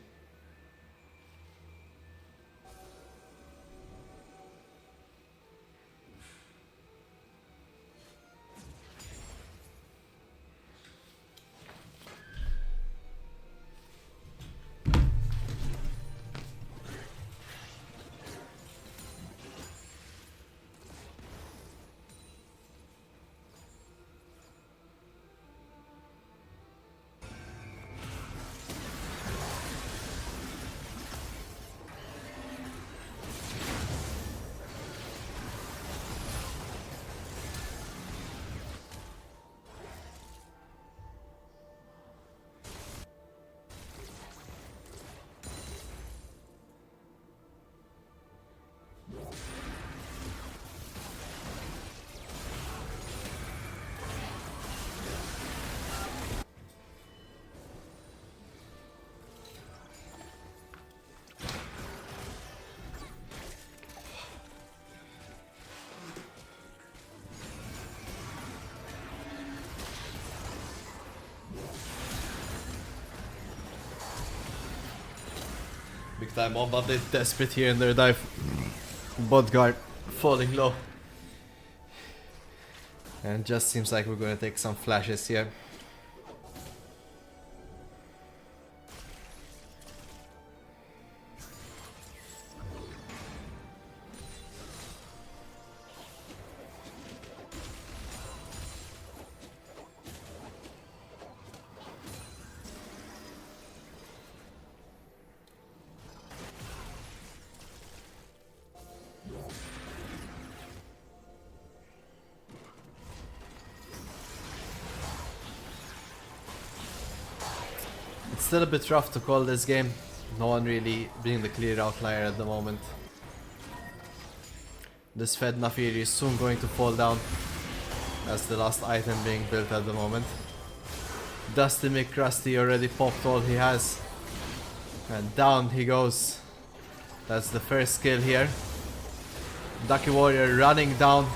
Big Time Bomba, they're desperate here in their dive. Bot guard falling low. And just seems like we're gonna take some flashes here. still a bit rough to call this game. No one really being the clear outlier at the moment. This Fed Nafiri is soon going to fall down. That's the last item being built at the moment. Dusty McCrusty already popped all he has. And down he goes. That's the first kill here. Ducky Warrior running down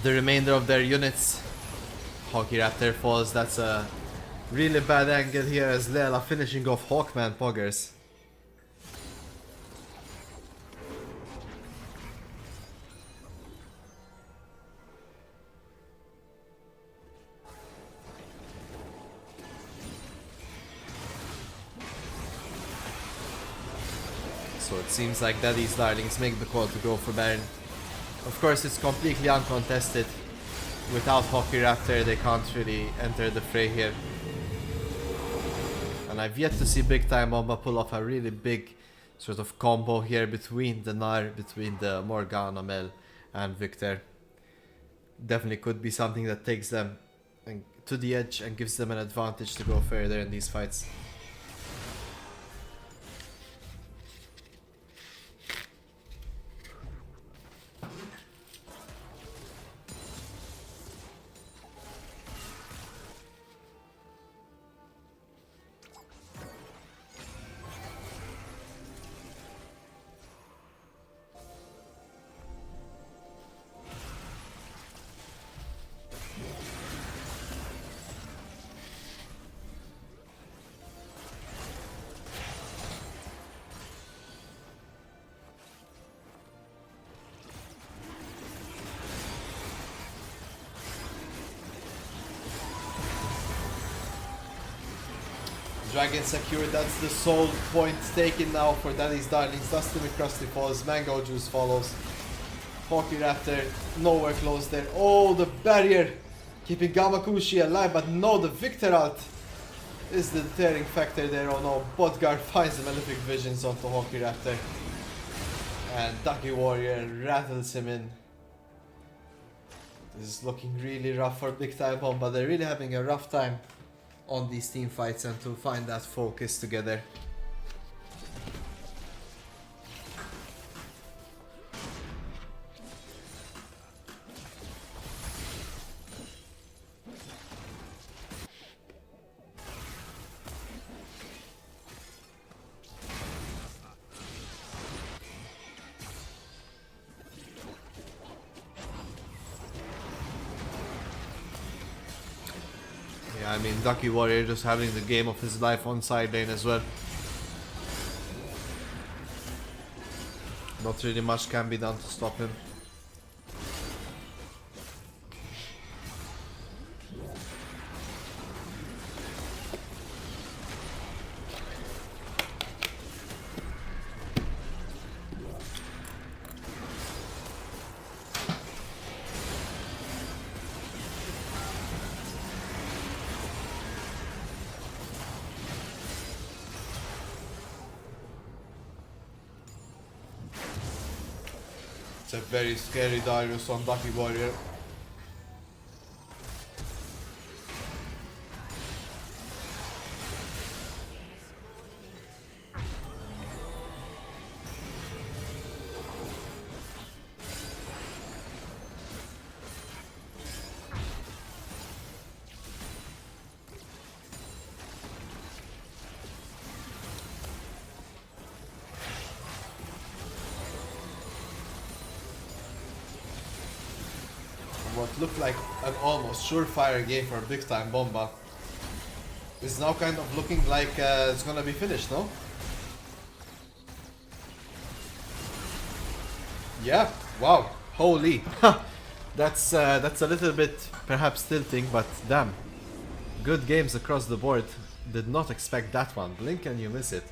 the remainder of their units. Hockey Raptor falls. That's a really bad angle here as Leela finishing off Hawkman Poggers. So it seems like Daddy's Darlings make the call to go for Baron. Of course, it's completely uncontested. Without Hockey Raptor, they can't really enter the fray here. And I've yet to see Big Time Bomba pull off a really big sort of combo here between the Nar, between the Morgana, Mel, and Victor. Definitely could be something that takes them to the edge and gives them an advantage to go further in these fights. Dragon secured, that's the sole point taken now for Daddy's Darlings. Dusty McCrusty falls, Mango Juice follows. Hockey Raptor nowhere close there. Oh, the barrier keeping Gamakushi alive, but no, the Victor ult is the deterring factor there. Oh no, Bodgar finds the Malefic Visions onto Hockey Raptor. And Ducky Warrior rattles him in. This is looking really rough for Big Time Bomba. They're really having a rough time on these team fights and to find that focus together. I mean, Ducky Warrior just having the game of his life on side lane as well. Not really much can be done to stop him. It's a very scary Darius on Ducky Warrior. What looked like an almost surefire game for Big Time Bomba is now kind of looking like it's gonna be finished, no? Yeah, wow, holy. That's a little bit perhaps tilting, but damn. Good games across the board. Did not expect that one. Blink and you miss it.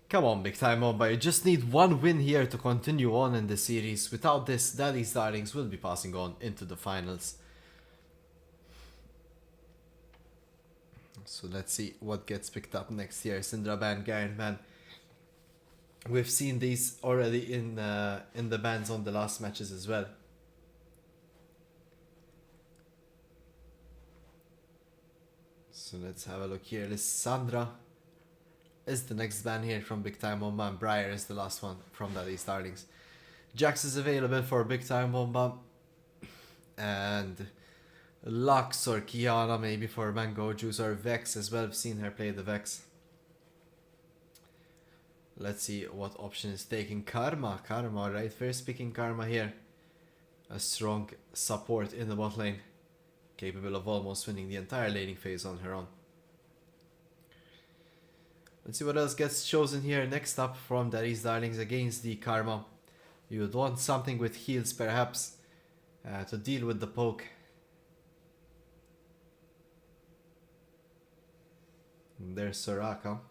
Come on, Big Time Bomba, you just need one win here to continue on in the series. Without this, Daddy's Darlings will be passing on into the finals. So let's see what gets picked up next year. Syndra ban, Garen ban. We've seen these already in the bans on the last matches as well. So let's have a look here. Lissandra is the next ban here from Big Time Bomba, and Briar is the last one from Daddy Starlings. Jax is available for Big Time Bomba, and Lux or Kiana maybe for Mango Juice, or Vex as well. I've seen her play the Vex. Let's see what option is taking. Karma, right? First picking Karma here. A strong support in the bot lane, capable of almost winning the entire laning phase on her own. Let's see what else gets chosen here. Next up from Daddy's Darlings against the Karma. You would want something with heals perhaps to deal with the poke. And there's Soraka.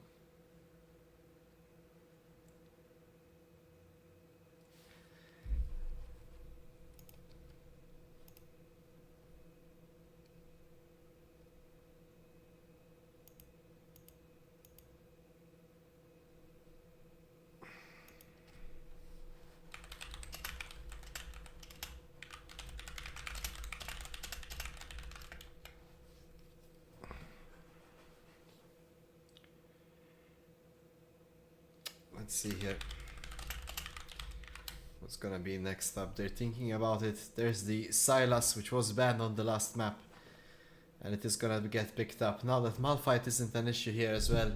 Let's see here. What's gonna be next up? They're thinking about it. There's the Sylas, which was banned on the last map, and it is gonna get picked up. Now that Malphite isn't an issue here as well,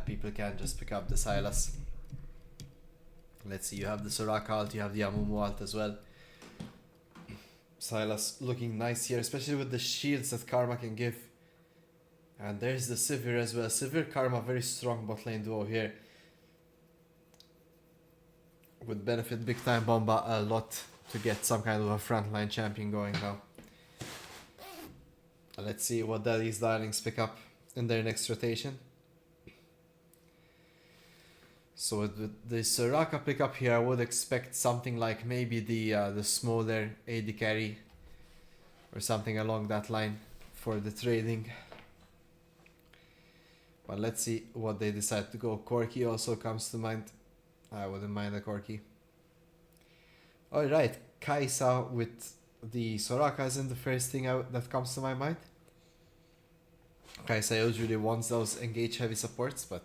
people can just pick up the Sylas. Let's see, you have the Soraka ult, you have the Amumu ult as well. Sylas looking nice here, especially with the shields that Karma can give. And there's the Sivir as well. Sivir Karma, very strong bot lane duo here. Would benefit Big Time Bomba a lot to get some kind of a frontline champion going now. Let's see what Daddy's Darlings pick up in their next rotation. So with the Soraka pickup here, I would expect something like maybe the smaller AD carry or something along that line for the trading. But let's see what they decide to go. Corki also comes to mind. I wouldn't mind a Corki. Alright, Kaisa with the Soraka isn't the first thing that comes to my mind. Kaisa usually wants those engage heavy supports, but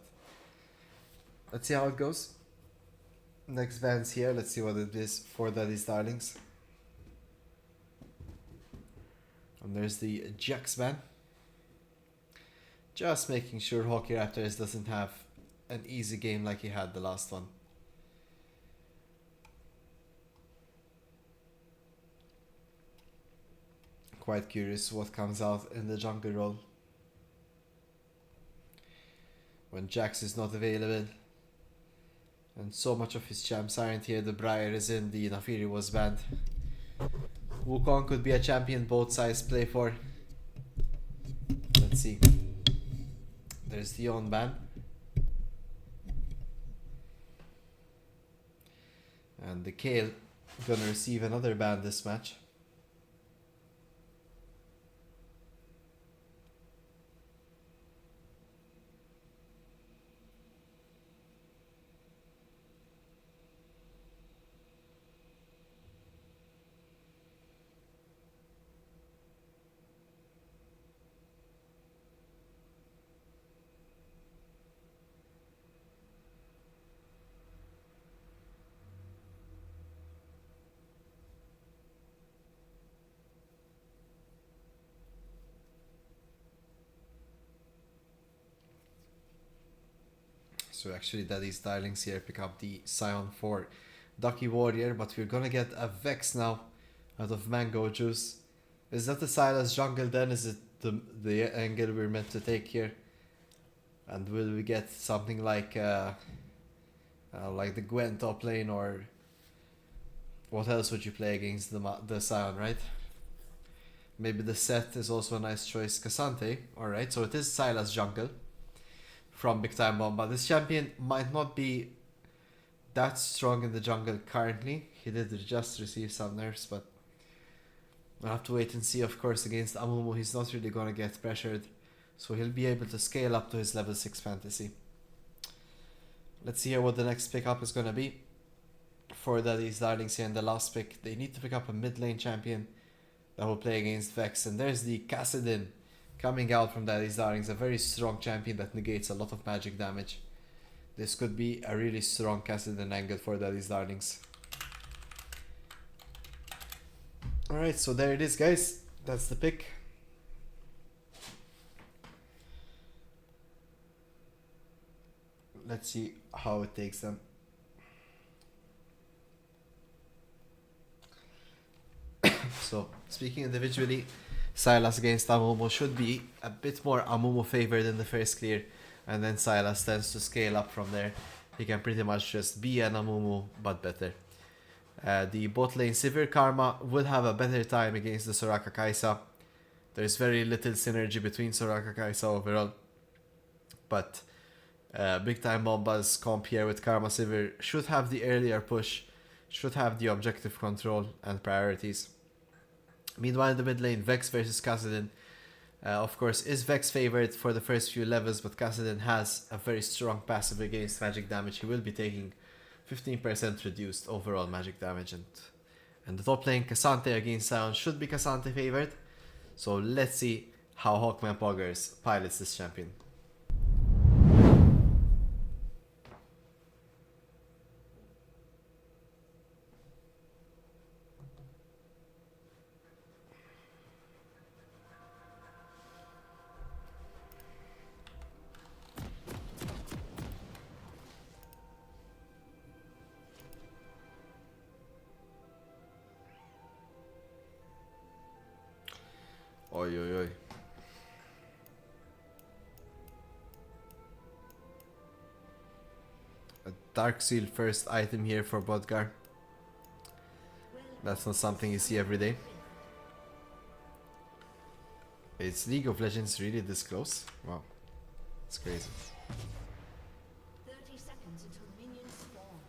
let's see how it goes. Next bans here, let's see what it is for Daddy's Darlings. And there's the Jax ban. Just making sure Hockey Raptors doesn't have an easy game like he had the last one. Quite curious what comes out in the jungle role when Jax is not available. And so much of his champs aren't here. The Briar is in, the Nafiri was banned. Wukong could be a champion both sides play for. Let's see. There's the Dion ban. And the Kale gonna receive another ban this match. So actually Daddy's Darlings here pick up the Scion for Ducky Warrior, but we're gonna get a Vex now out of Mango Juice. Is that the Sylas jungle then? Is it the angle we're meant to take here? And will we get something like the Gwen top lane, or what else would you play against the Scion, right? Maybe the Set is also a nice choice. Cassante, alright, so it is Sylas jungle from Big Time Bomba. This champion might not be that strong in the jungle currently. He did just receive some nerfs, but we'll have to wait and see. Of course, against Amumu, he's not really going to get pressured, so he'll be able to scale up to his level 6 fantasy. Let's see here what the next pickup is going to be for Daddy's Darlings here in the last pick. They need to pick up a mid lane champion that will play against Vex, and there's the Kassadin. coming out from that is Darling's a very strong champion that negates a lot of magic damage. This could be a really strong Kassadin angle for Daddy's Darlings. Alright, so there it is, guys. That's the pick. Let's see how it takes them. So, speaking individually, Sylas against Amumu should be a bit more Amumu favored in the first clear, and then Sylas tends to scale up from there. He can pretty much just be an Amumu, but better. The bot lane Sivir Karma would have a better time against the Soraka Kaisa. There's very little synergy between Soraka Kaisa overall, but big time Bomba's comp here with Karma Sivir should have the earlier push, should have the objective control and priorities. Meanwhile, in the mid lane, Vex versus Kassadin. Of course, is Vex favored for the first few levels, but Kassadin has a very strong passive against magic damage. He will be taking 15% reduced overall magic damage. And the top lane, Cassante against Sion, should be Cassante favored. So let's see how Hawkman Poggers pilots this champion. Oi, oi, oi. A Dark Seal first item here for Bodgar. That's not something you see every day. Is League of Legends really this close? Wow. It's crazy. 30 seconds until minions spawn.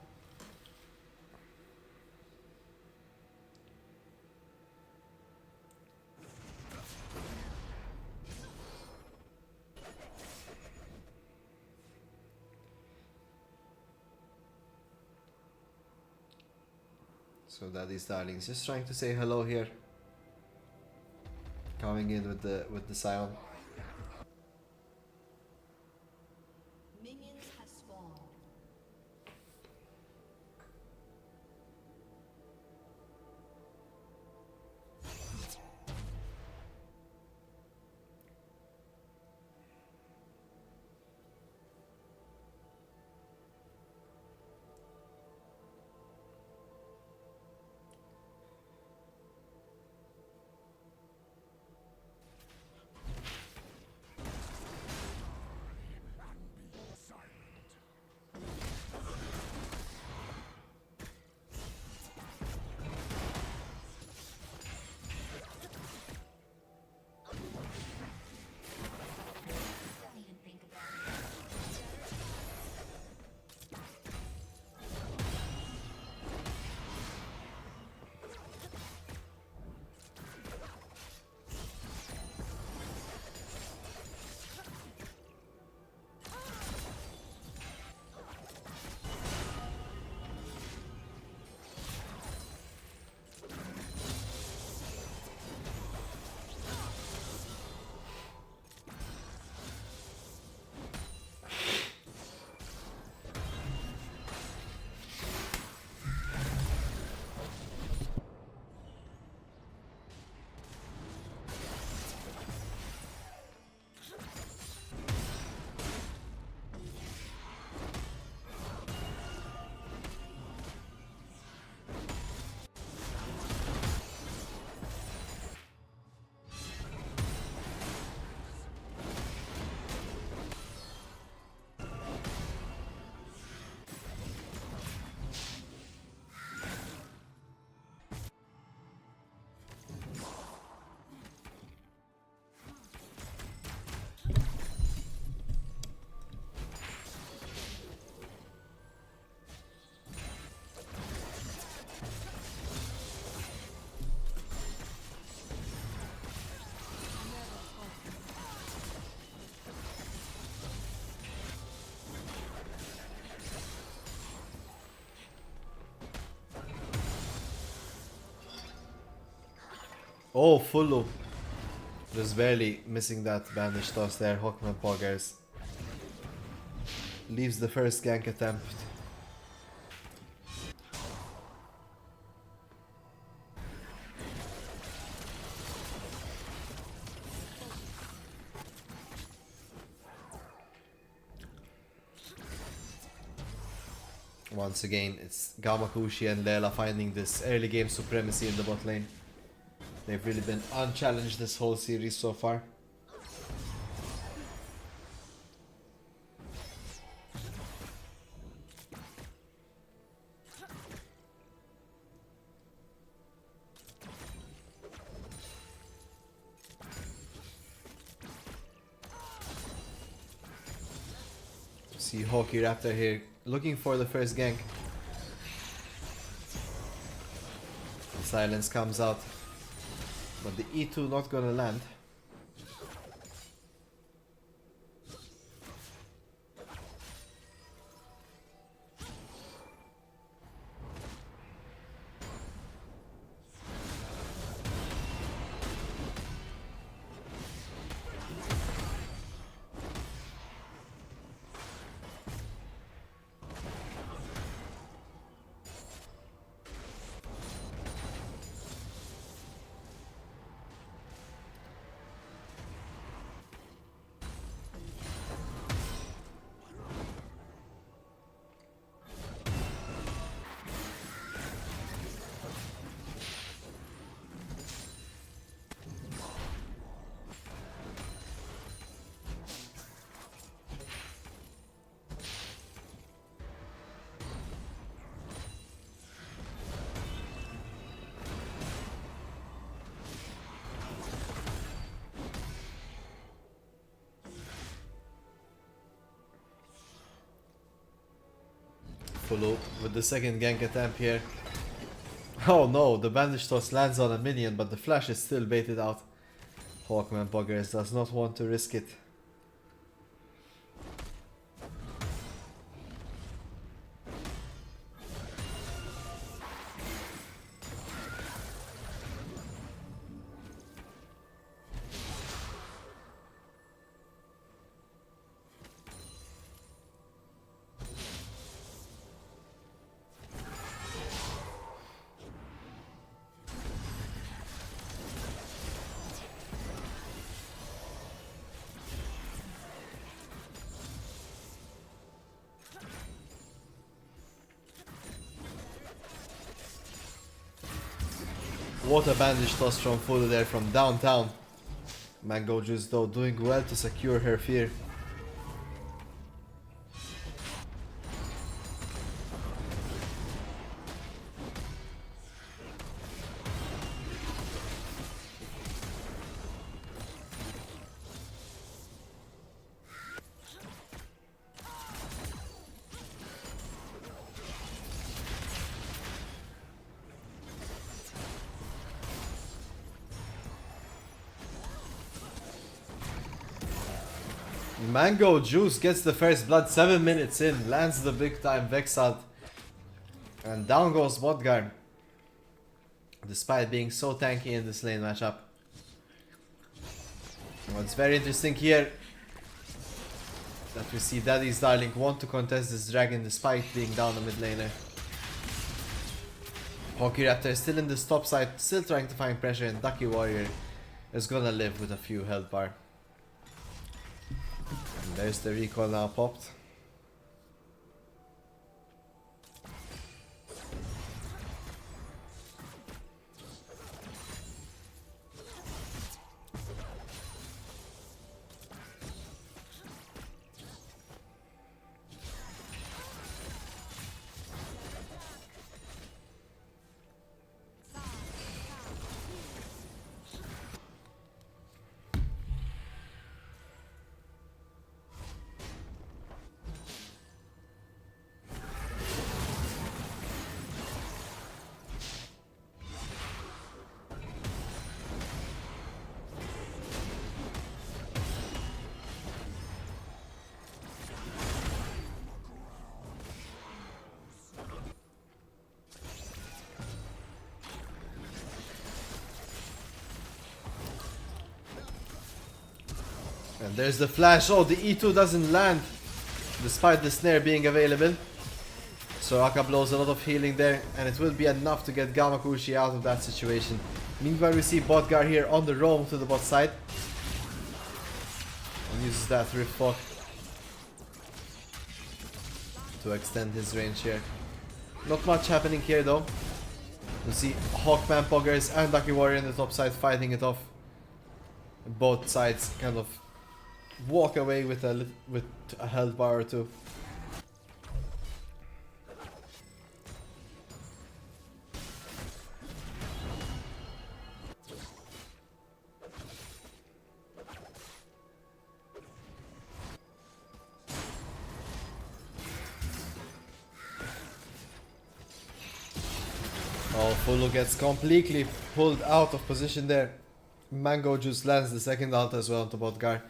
So Daddy's Darlings just trying to say hello here. Coming in with the Scion. Minions have spawned. Oh, Fullo. Just barely missing that bandage toss there. Hawkman Poggers leaves the first gank attempt. Once again, it's Gamakushi and Lela finding this early game supremacy in the bot lane. They've really been unchallenged this whole series so far. See Hockey Raptor here looking for the first gank. Silence comes out, but the E2 not gonna land. Follow with the second gank attempt here. Oh no, the bandage toss lands on a minion, but the flash is still baited out. Hawkman Buggers does not want to risk it. What a bandage toss from Full there from downtown. Mango Juice though doing well to secure her fear. Mango Juice gets the first blood 7 minutes in, lands the big time Vexalt, and down goes Bodgar, despite being so tanky in this lane matchup. What's very interesting here, that we see Daddy's Darling want to contest this dragon despite being down the mid laner. Hockey Raptor is still in this top side, still trying to find pressure, and Ducky Warrior is gonna live with a few health bar. There's the recall now popped. And there's the flash. Oh, the E2 doesn't land despite the snare being available. Soraka blows a lot of healing there, and it will be enough to get Gamakushi out of that situation. Meanwhile, we see Botgar here on the roam to the bot side. And uses that Rift Fog to extend his range here. Not much happening here though. You see Hawkman, Poggers and Lucky Warrior in the top side fighting it off. Both sides kind of walk away with a health bar or two. Oh, Fulu gets completely pulled out of position there. Mango Juice lands the second ult as well onto Botgar.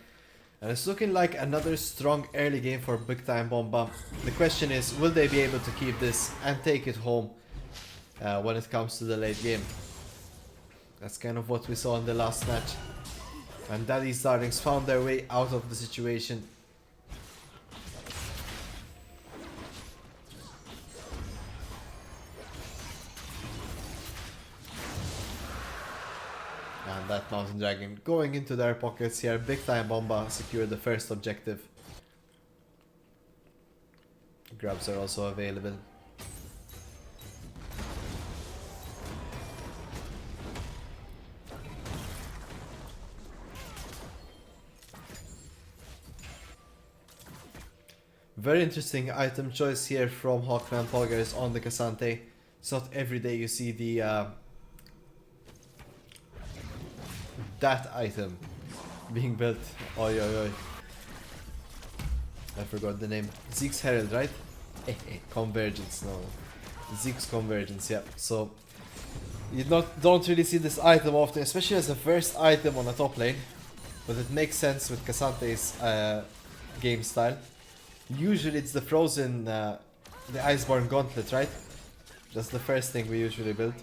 And it's looking like another strong early game for Big Time Bomba. The question is, will they be able to keep this and take it home when it comes to the late game? That's kind of what we saw in the last match. And Daddy's Darlings found their way out of the situation. And that Mountain Dragon going into their pockets here. Big Time Bomba secured the first objective. Grabs are also available. Very interesting item choice here from Hawkman Polgars on the Cassante. It's not every day you see the that item being built. Oi oi oi. I forgot the name. Zeke's Herald, right? Convergence, no. Zeke's Convergence, yeah. So you don't really see this item often, especially as the first item on a top lane. But it makes sense with Cassante's game style. Usually it's the frozen, the Iceborne Gauntlet, right? That's the first thing we usually build.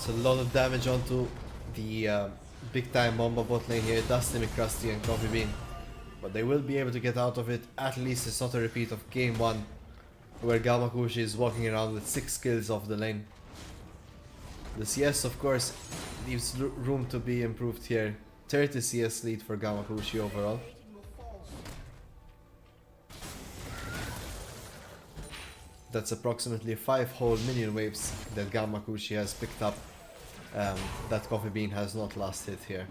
A lot of damage onto the Big Time Bomba bot lane here. Dusty, McCrusty and Coffee Bean. But they will be able to get out of it. At least it's not a repeat of game 1 where Gamakushi is walking around with 6 kills off the lane. The CS of course leaves room to be improved here. 30 CS lead for Gamakushi overall. That's approximately 5 whole minion waves that Gamakushi has picked up. That Coffee Bean has not last hit here.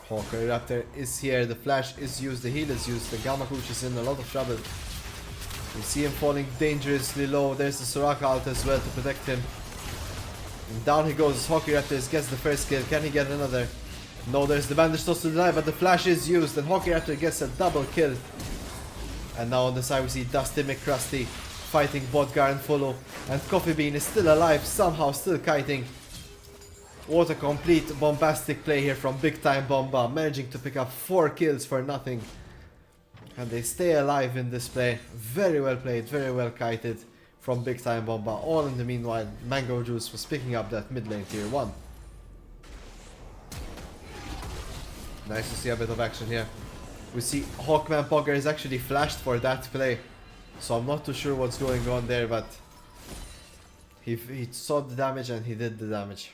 Hawker Raptor is here, the flash is used, the heal is used, the Gamakushi is in a lot of trouble. We see him falling dangerously low, there's the Soraka ult as well to protect him. And down he goes, Hockey Raptor gets the first kill, can he get another? No, there's the bandage toss to deny, but the flash is used and Hockey Raptor gets a double kill. And now on the side we see Dusty McCrusty fighting Bodgar and Follow, and Coffee Bean is still alive, somehow still kiting. What a complete bombastic play here from Big Time Bomba, managing to pick up 4 kills for nothing. And they stay alive in this play. Very well played, very well kited from Big Time Bomba. All in the meanwhile, Mango Juice was picking up that mid lane tier 1. Nice to see a bit of action here. We see Hawkman Pogger is actually flashed for that play. So I'm not too sure what's going on there, but he saw the damage and he did the damage.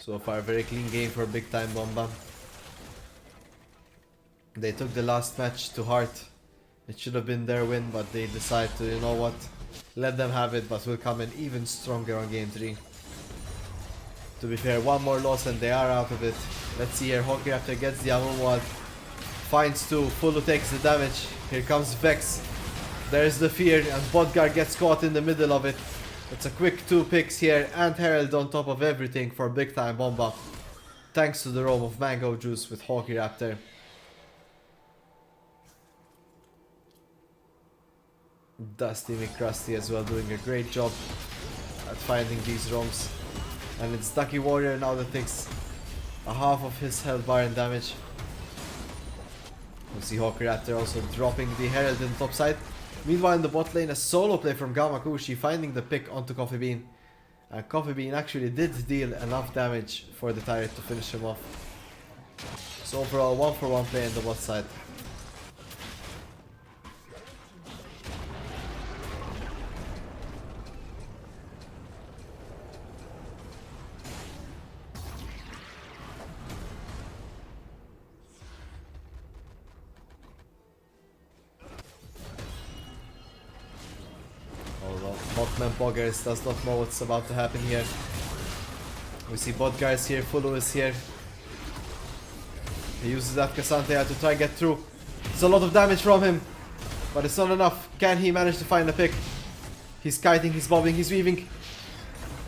So far, very clean game for Big Time Bomba. They took the last match to heart. It should have been their win, but they decide to, you know what, let them have it, but will come in even stronger on game 3. To be fair, one more loss and they are out of it. Let's see here, Hockey Raptor gets the Amumu, finds 2, Fulu takes the damage. Here comes Vex. There's the fear and Bodgar gets caught in the middle of it. It's a quick 2 picks here and Herald on top of everything for Big Time Bomba. Thanks to the roam of Mango Juice with Hockey Raptor. Dusty McCrusty as well doing a great job at finding these roams. And it's Ducky Warrior now that takes a half of his health bar and damage. We see Hockey Raptor also dropping the Herald in the top side. Meanwhile in the bot lane, a solo play from Gamakushi finding the pick onto Coffee Bean. And Coffee Bean actually did deal enough damage for the Tyrant to finish him off. So overall 1-for-1 play in the bot side. Hotman Boggers does not know what's about to happen here. We see Bodgar is here, Fulu is here. He uses that Cassandra to try and get through. It's a lot of damage from him, but it's not enough. Can he manage to find a pick? He's kiting, he's bobbing, he's weaving.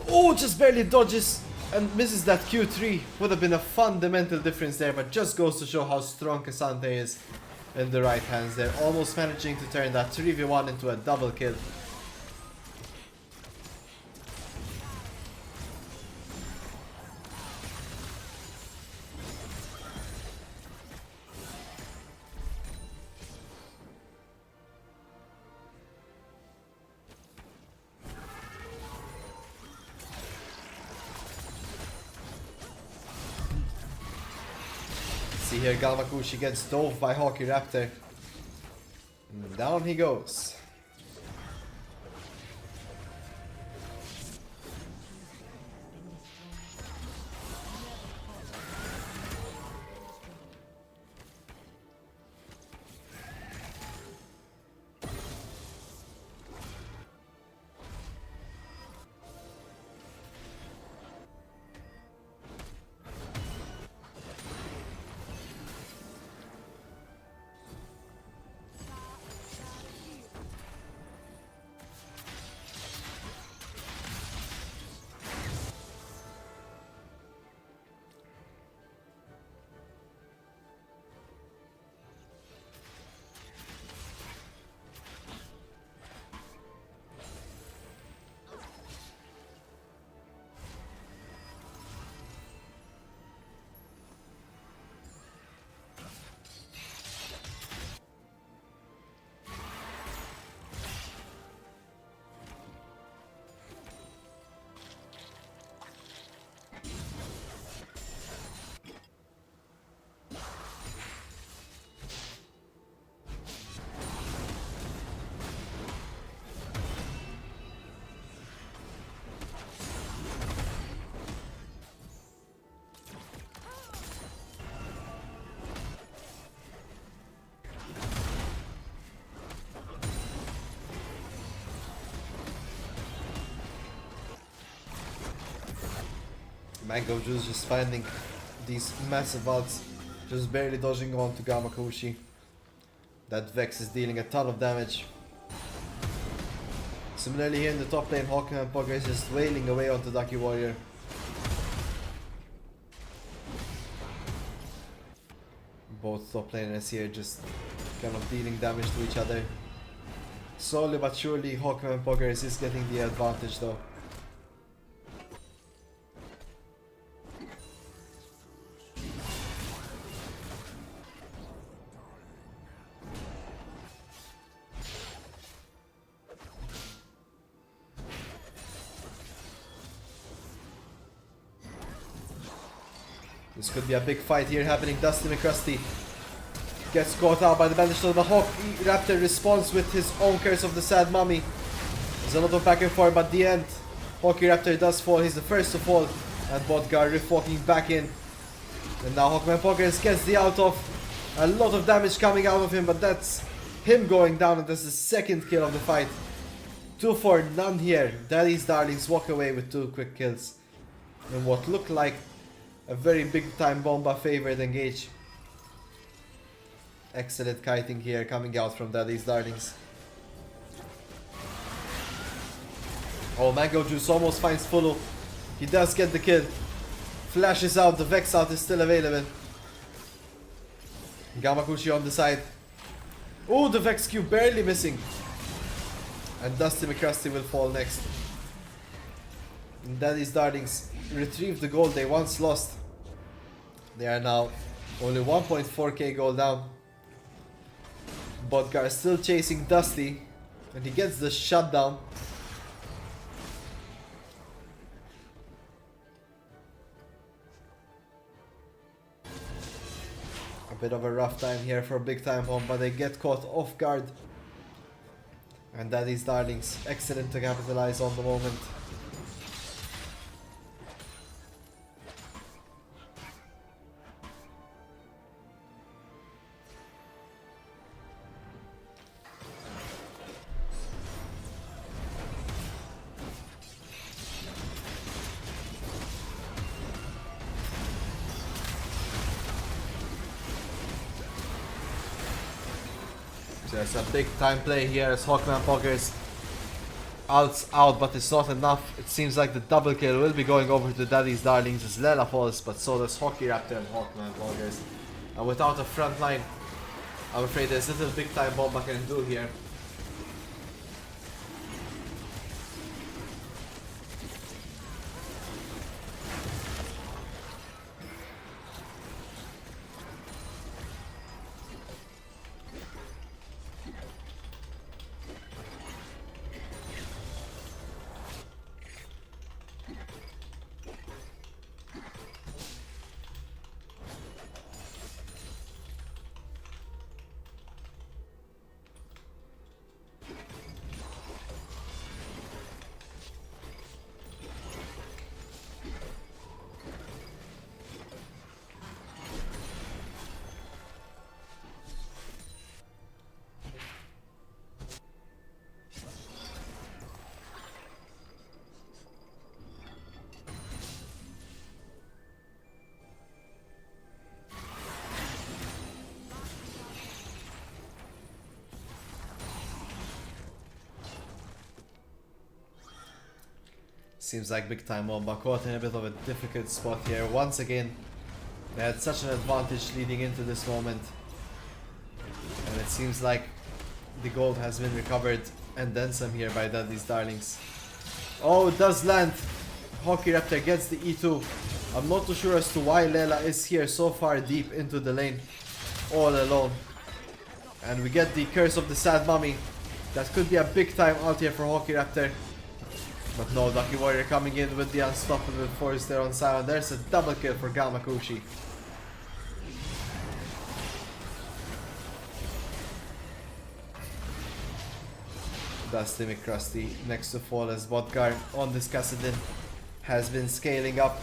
Oh, just barely dodges and misses that Q3. Would have been a fundamental difference there, but just goes to show how strong Cassandra is in the right hands there. Almost managing to turn that 3v1 into a double kill. See here, Galvakushi gets dove by Hockey Raptor. And down he goes. Mango Juice just finding these massive ults, just barely dodging onto Gamakushi. That Vex is dealing a ton of damage. Similarly here in the top lane, Hawkman and Pogger is just wailing away onto Ducky Warrior. Both top laners here just kind of dealing damage to each other. Slowly but surely, Hawkman and Pogger is getting the advantage though. This could be a big fight here happening. Dusty McCrusty gets caught out by the bandage though. The Hawk Raptor responds with his own Curse of the Sad Mummy. There's a lot of back and forth, but at the end, Hawky Raptor does fall. He's the first to fall. And Bodgar Rift walking back in. And now Hawkman Poggers gets the out of. A lot of damage coming out of him, but that's him going down, and that's the second kill of the fight. 2 for none here. Daddy's Darlings walk away with 2 quick kills. And what looked like a very big time Bomba favored engage. Excellent kiting here coming out from Daddy's Darlings. Oh, Mango Juice almost finds Fulu. He does get the kill. Flashes out, the Vex out is still available. Gamakushi on the side. Oh, the Vex Q barely missing. And Dusty McCrusty will fall next. And Daddy's Darlings retrieve the gold they once lost. They are now only 1.4k gold down. Bodgar is still chasing Dusty, and he gets the shutdown. A bit of a rough time here for Big Time Bomb, but they get caught off guard. And Daddy's Darlings, excellent to capitalize on the moment. There's a big time play here as Hawkman Poggers ults out, but it's not enough. It seems like the double kill will be going over to Daddy's Darlings as Lela falls, but so does Hockey Raptor and Hawkman Poggers. And without a front line, I'm afraid there's little Big Time Bomba can do here. Seems like Big Time Bomba caught in a bit of a difficult spot here. Once again, they had such an advantage leading into this moment. And it seems like the gold has been recovered and then some here by Daddy's Darlings. Oh, it does land. Hockey Raptor gets the E2. I'm not too sure as to why Lela is here so far deep into the lane. All alone. And we get the Curse of the Sad Mummy. That could be a big time out here for Hockey Raptor. But no, Ducky Warrior coming in with the unstoppable force there on Sion. There's a double kill for Gamakushi. Dusty McCrusty next to fall as Bodgar on this Kassadin has been scaling up.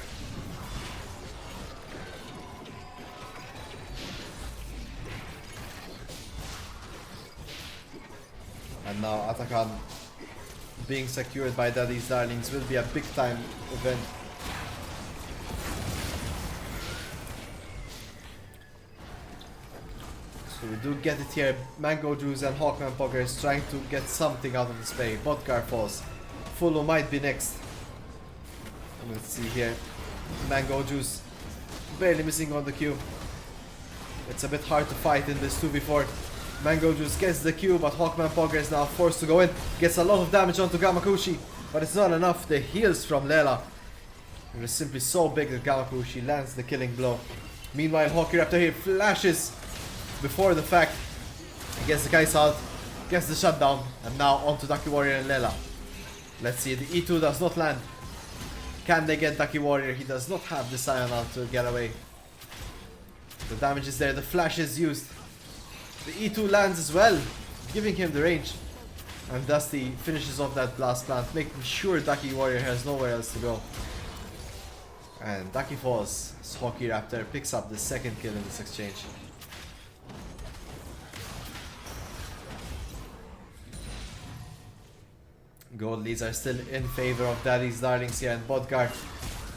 And now Atakan being secured by Daddy's Darlings will be a big time event. So we do get it here. Mango Juice and Hawkman Pogger is trying to get something out of this play. Bodgar falls. Fullo might be next. Let's see here. Mango Juice barely missing on the Q. It's a bit hard to fight in this 2v4. Mango Juice gets the Q, but Hawkman Pogger is now forced to go in. Gets a lot of damage onto Gamakushi, but it's not enough. The heals from Lela are simply so big that Gamakushi lands the killing blow. Meanwhile, Hockey Raptor here flashes before the fact. Gets the guys out, gets the shutdown, and now onto Ducky Warrior and Lela. Let's see, the E2 does not land. Can they get Ducky Warrior? He does not have the Scion out to get away. The damage is there, the flash is used. The E2 lands as well, giving him the range. And Dusty finishes off that blast plant, making sure Ducky Warrior has nowhere else to go. And Ducky falls as Hockey Raptor picks up the second kill in this exchange. Gold leads are still in favor of Daddy's Darlings here, and Bodgar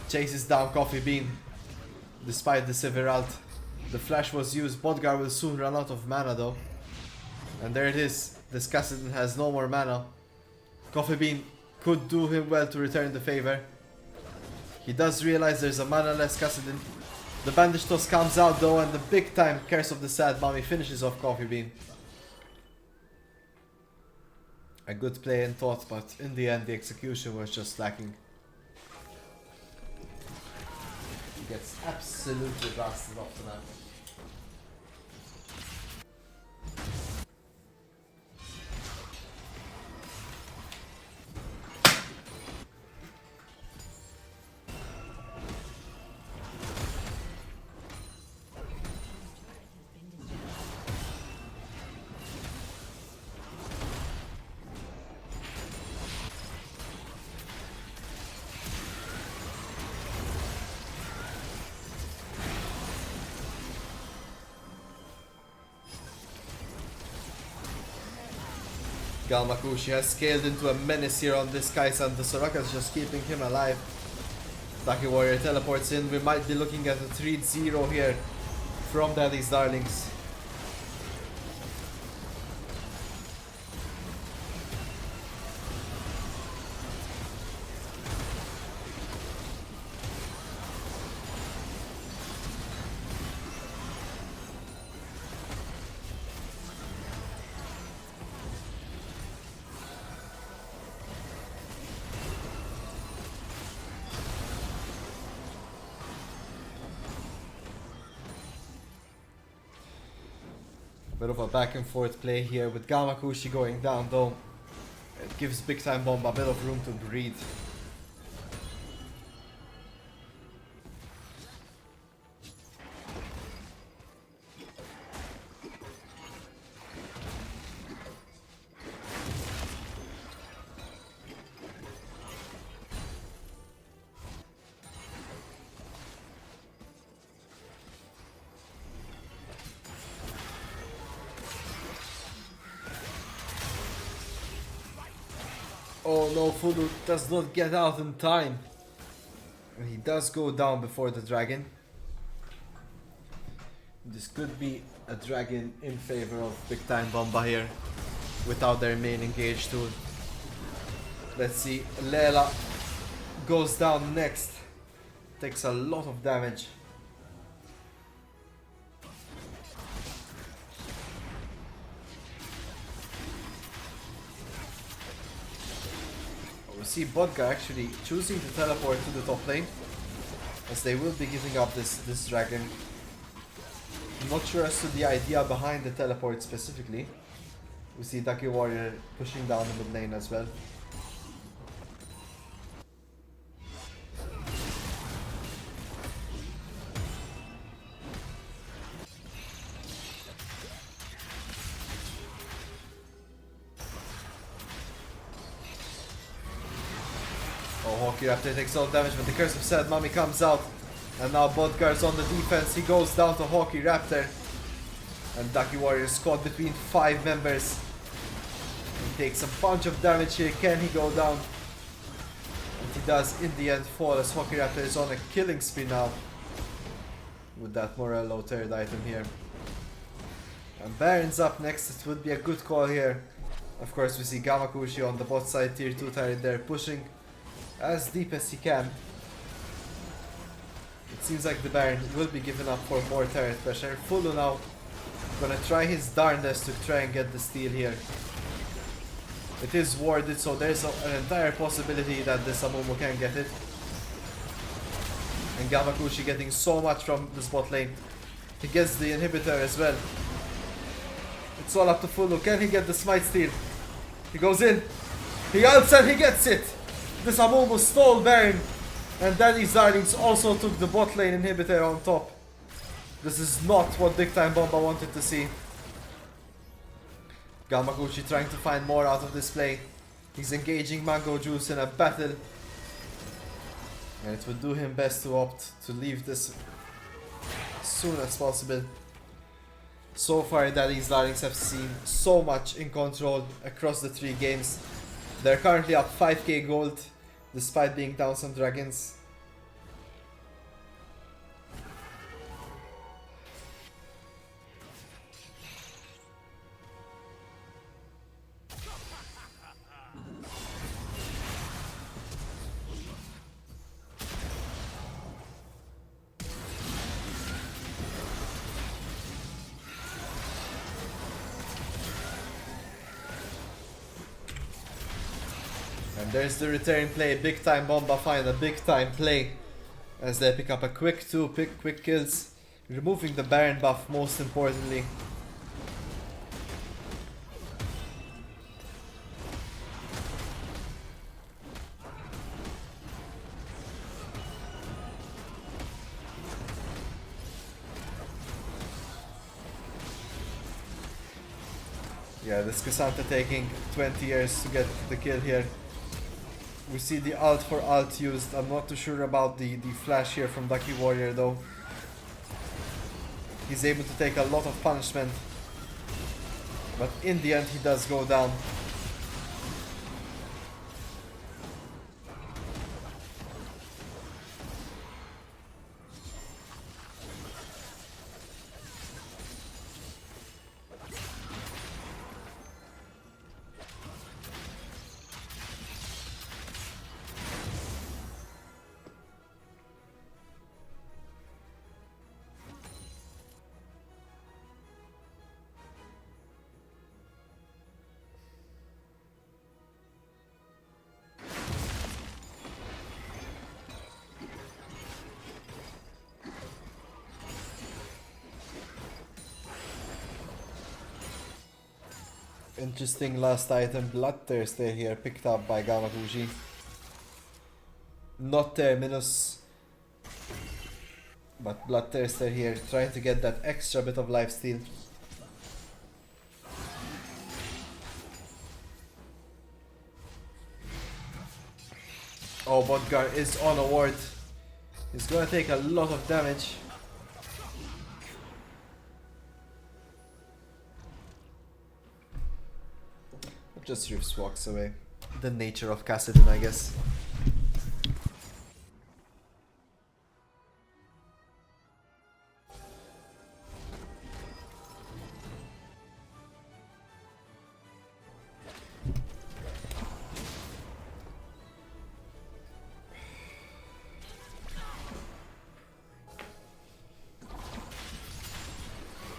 chases down Coffee Bean despite the severe ult. The flash was used. Bodgar will soon run out of mana though. And there it is. This Kassadin has no more mana. Coffee Bean could do him well to return the favor. He does realize there's a mana-less Kassadin. The Bandage Toss comes out though, and the big time Curse of the Sad Mommy finishes off Coffee Bean. A good play in thought, but in the end the execution was just lacking. He gets absolutely blasted off the map. Galmakushi has scaled into a menace here on this Kai'Sa, and the Soraka's just keeping him alive. Ducky Warrior teleports in. We might be looking at a 3-0 here from Daddy's Darlings. Bit of a back and forth play here with Gamakushi going down though. It gives big time Bomba a bit of room to breathe. Oh no, Fudu does not get out in time. And he does go down before the dragon. This could be a dragon in favor of big time Bomba here, without their main engage tool. Let's see, Lela goes down next. Takes a lot of damage. We see Bodgar actually choosing to teleport to the top lane, as they will be giving up this dragon. I'm not sure as to the idea behind the teleport specifically. We see Ducky Warrior pushing down the mid lane as well. Hockey Raptor takes all damage, but the Curse of Sad Mommy comes out. And now Bodgar's on the defense. He goes down to Hockey Raptor. And Ducky Warrior is caught between 5 members. He takes a bunch of damage here. Can he go down? And he does in the end fall, as Hockey Raptor is on a killing spree now with that Morello third item here. And Baron's up next, it would be a good call here. Of course we see Gamakushi on the bot side, tier 2 turret there, pushing as deep as he can. It seems like the Baron will be given up for more turret pressure. Fulu now gonna try his darndest to try and get the steal here. It is warded, so there's an entire possibility that the Samumu can get it. And Gamakushi getting so much from this bot lane. He gets the inhibitor as well. It's all up to Fulu. Can he get the smite steal? He goes in. He ults and he gets it. The Samumu stole Baron. And Daddy's Darlings also took the bot lane inhibitor on top. This is not what Big Time Bomba wanted to see. Gamakushi trying to find more out of this play. He's engaging Mango Juice in a battle. And it would do him best to opt to leave this as soon as possible. So far, Daddy's Darlings have seen so much in control across the 3 games. They're currently up 5k gold, despite being down some dragons. And there's the return play. Big Time Bomba find a big time play as they pick up a quick 2 quick kills, removing the Baron buff most importantly. Yeah, this Cassandra taking 20 years to get the kill here. We see the ult for ult used. I'm not too sure about the flash here from Ducky Warrior though. He's able to take a lot of punishment. But in the end he does go down. Interesting last item, Bloodthirster here, picked up by Gamakushi. Not Terminus, but Bloodthirster here, trying to get that extra bit of lifesteal. Oh, Bodgar is on a ward. He's gonna take a lot of damage. Just Rift walks away. The nature of Kassadin, I guess.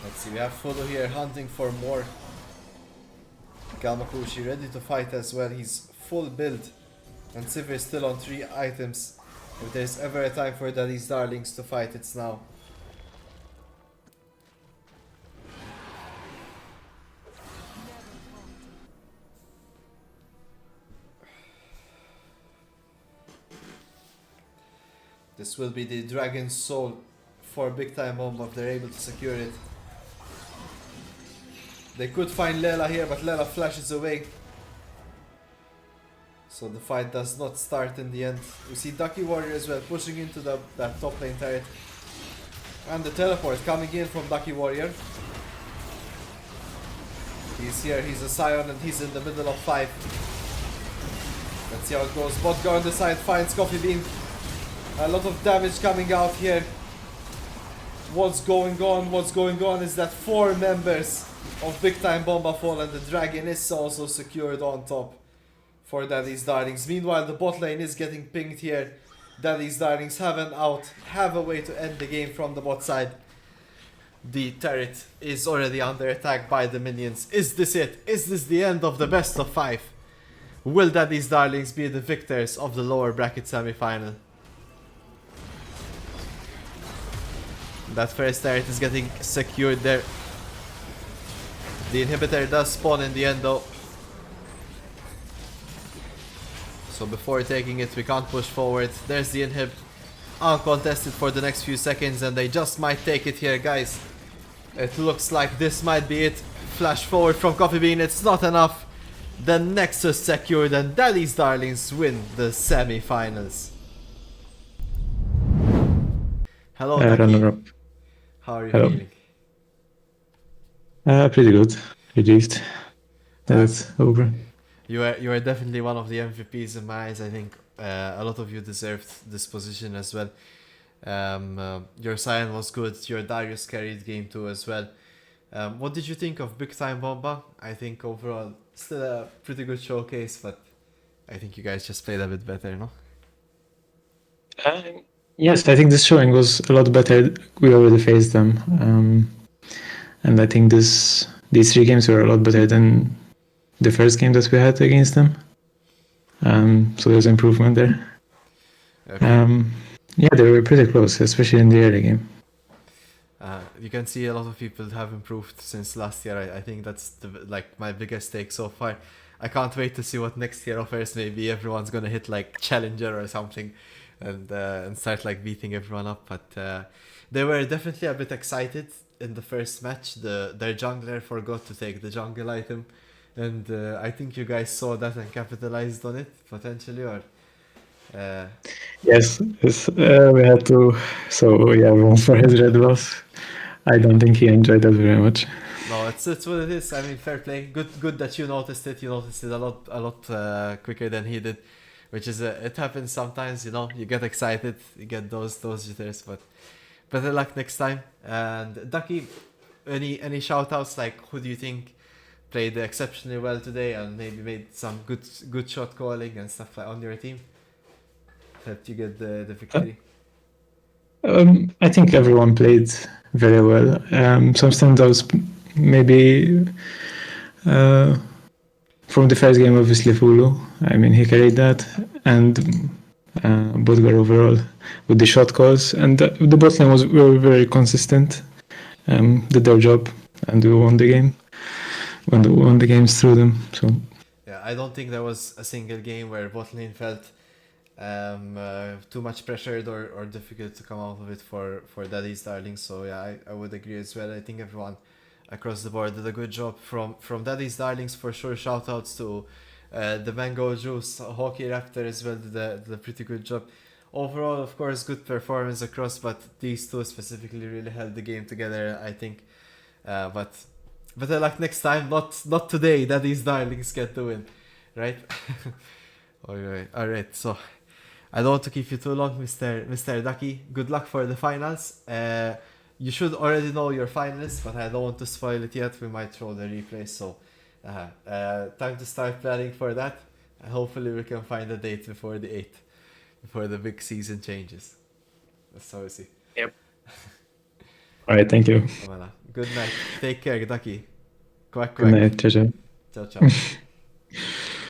Let's see, we have Fulu here hunting for more. Gamakushi ready to fight as well. He's full build. And Sivir is still on 3 items. If there's ever a time for Daddy's Darlings to fight, it's now. This will be the Dragon's Soul for Big Time Bomba if they're able to secure it. They could find Lela here, but Lela flashes away. So the fight does not start in the end. We see Ducky Warrior as well pushing into that top lane turret. And the teleport coming in from Ducky Warrior. He's here, he's a Scion and he's in the middle of 5. Let's see how it goes. Bodgar on the side finds Coffee Bean. A lot of damage coming out here. What's going on? What's going on is that 4 members of Big Time Bomba fall, and the dragon is also secured on top for Daddy's Darlings. Meanwhile, the bot lane is getting pinged here. Daddy's Darlings have an out, have a way to end the game from the bot side. The turret is already under attack by the minions. Is this it? Is this the end of the best of 5? Will Daddy's Darlings be the victors of the lower bracket semi-final? That first turret is getting secured there. The inhibitor does spawn in the end though. So before taking it, we can't push forward. There's the inhib, uncontested for the next few seconds, and they just might take it here, guys. It looks like this might be it. Flash forward from Coffee Bean, it's not enough. The Nexus secured, and Daddy's Darlings win the semi-finals. Hello, runner-up. Ducky. How are you Hello. feeling? Pretty good. Relieved that it's over. You are definitely one of the MVPs in my eyes. I think a lot of you deserved this position as well. Your Sion was good. Your Darius carried game 2 as well. What did you think of Big Time Bomba? I think overall still a pretty good showcase, but I think you guys just played a bit better, no? Yes, I think this showing was a lot better. We already faced them, and I think these 3 games were a lot better than the first game that we had against them. So there's improvement there. Okay. Yeah, they were pretty close, especially in the early game. You can see a lot of people have improved since last year. I think that's my biggest take so far. I can't wait to see what next year offers. Maybe everyone's gonna hit like Challenger or something, and start like beating everyone up. But they were definitely a bit excited in the first match. Their jungler forgot to take the jungle item, and I think you guys saw that and capitalized on it potentially, or. Yes, we had to. So yeah, one for his red buff. I don't think he enjoyed that very much. No, it's what it is. I mean, fair play. Good that you noticed it. You noticed it a lot quicker than he did, which is it happens sometimes. You know, you get excited, you get those jitters, but better luck next time. And Ducky, any shout outs, like who do you think played exceptionally well today and maybe made some good shot calling and stuff like on your team? Helped you get the victory. I think everyone played very well. Some standouts, maybe from the first game, obviously Fulu. I mean, he carried that, and Bodgar overall with the shot calls, and the bot lane were very consistent. Did their job, and we won the game. Won the games through them. So yeah, I don't think there was a single game where bot lane felt too much pressured or difficult to come out of it for Daddy's Darlings. So yeah, I would agree as well. I think everyone across the board did a good job from Daddy's Darlings for sure. Shout outs to the Mango Juice, Hockey Raptor as well, did a pretty good job. Overall, of course, good performance across, but these two specifically really held the game together, I think. But better luck next time, not today. Daddy's Darlings get the win, right? Alright, so I don't want to keep you too long, Mr. Ducky. Good luck for the finals. You should already know your finalists, but I don't want to spoil it yet. We might throw the replay, so time to start planning for that. Hopefully we can find a date before the 8th, before the big season changes. That's how we see. yep. All right, thank you. Voilà. Good night. Take care, Ducky. Quack Good quack. night, ciao. Ciao ciao.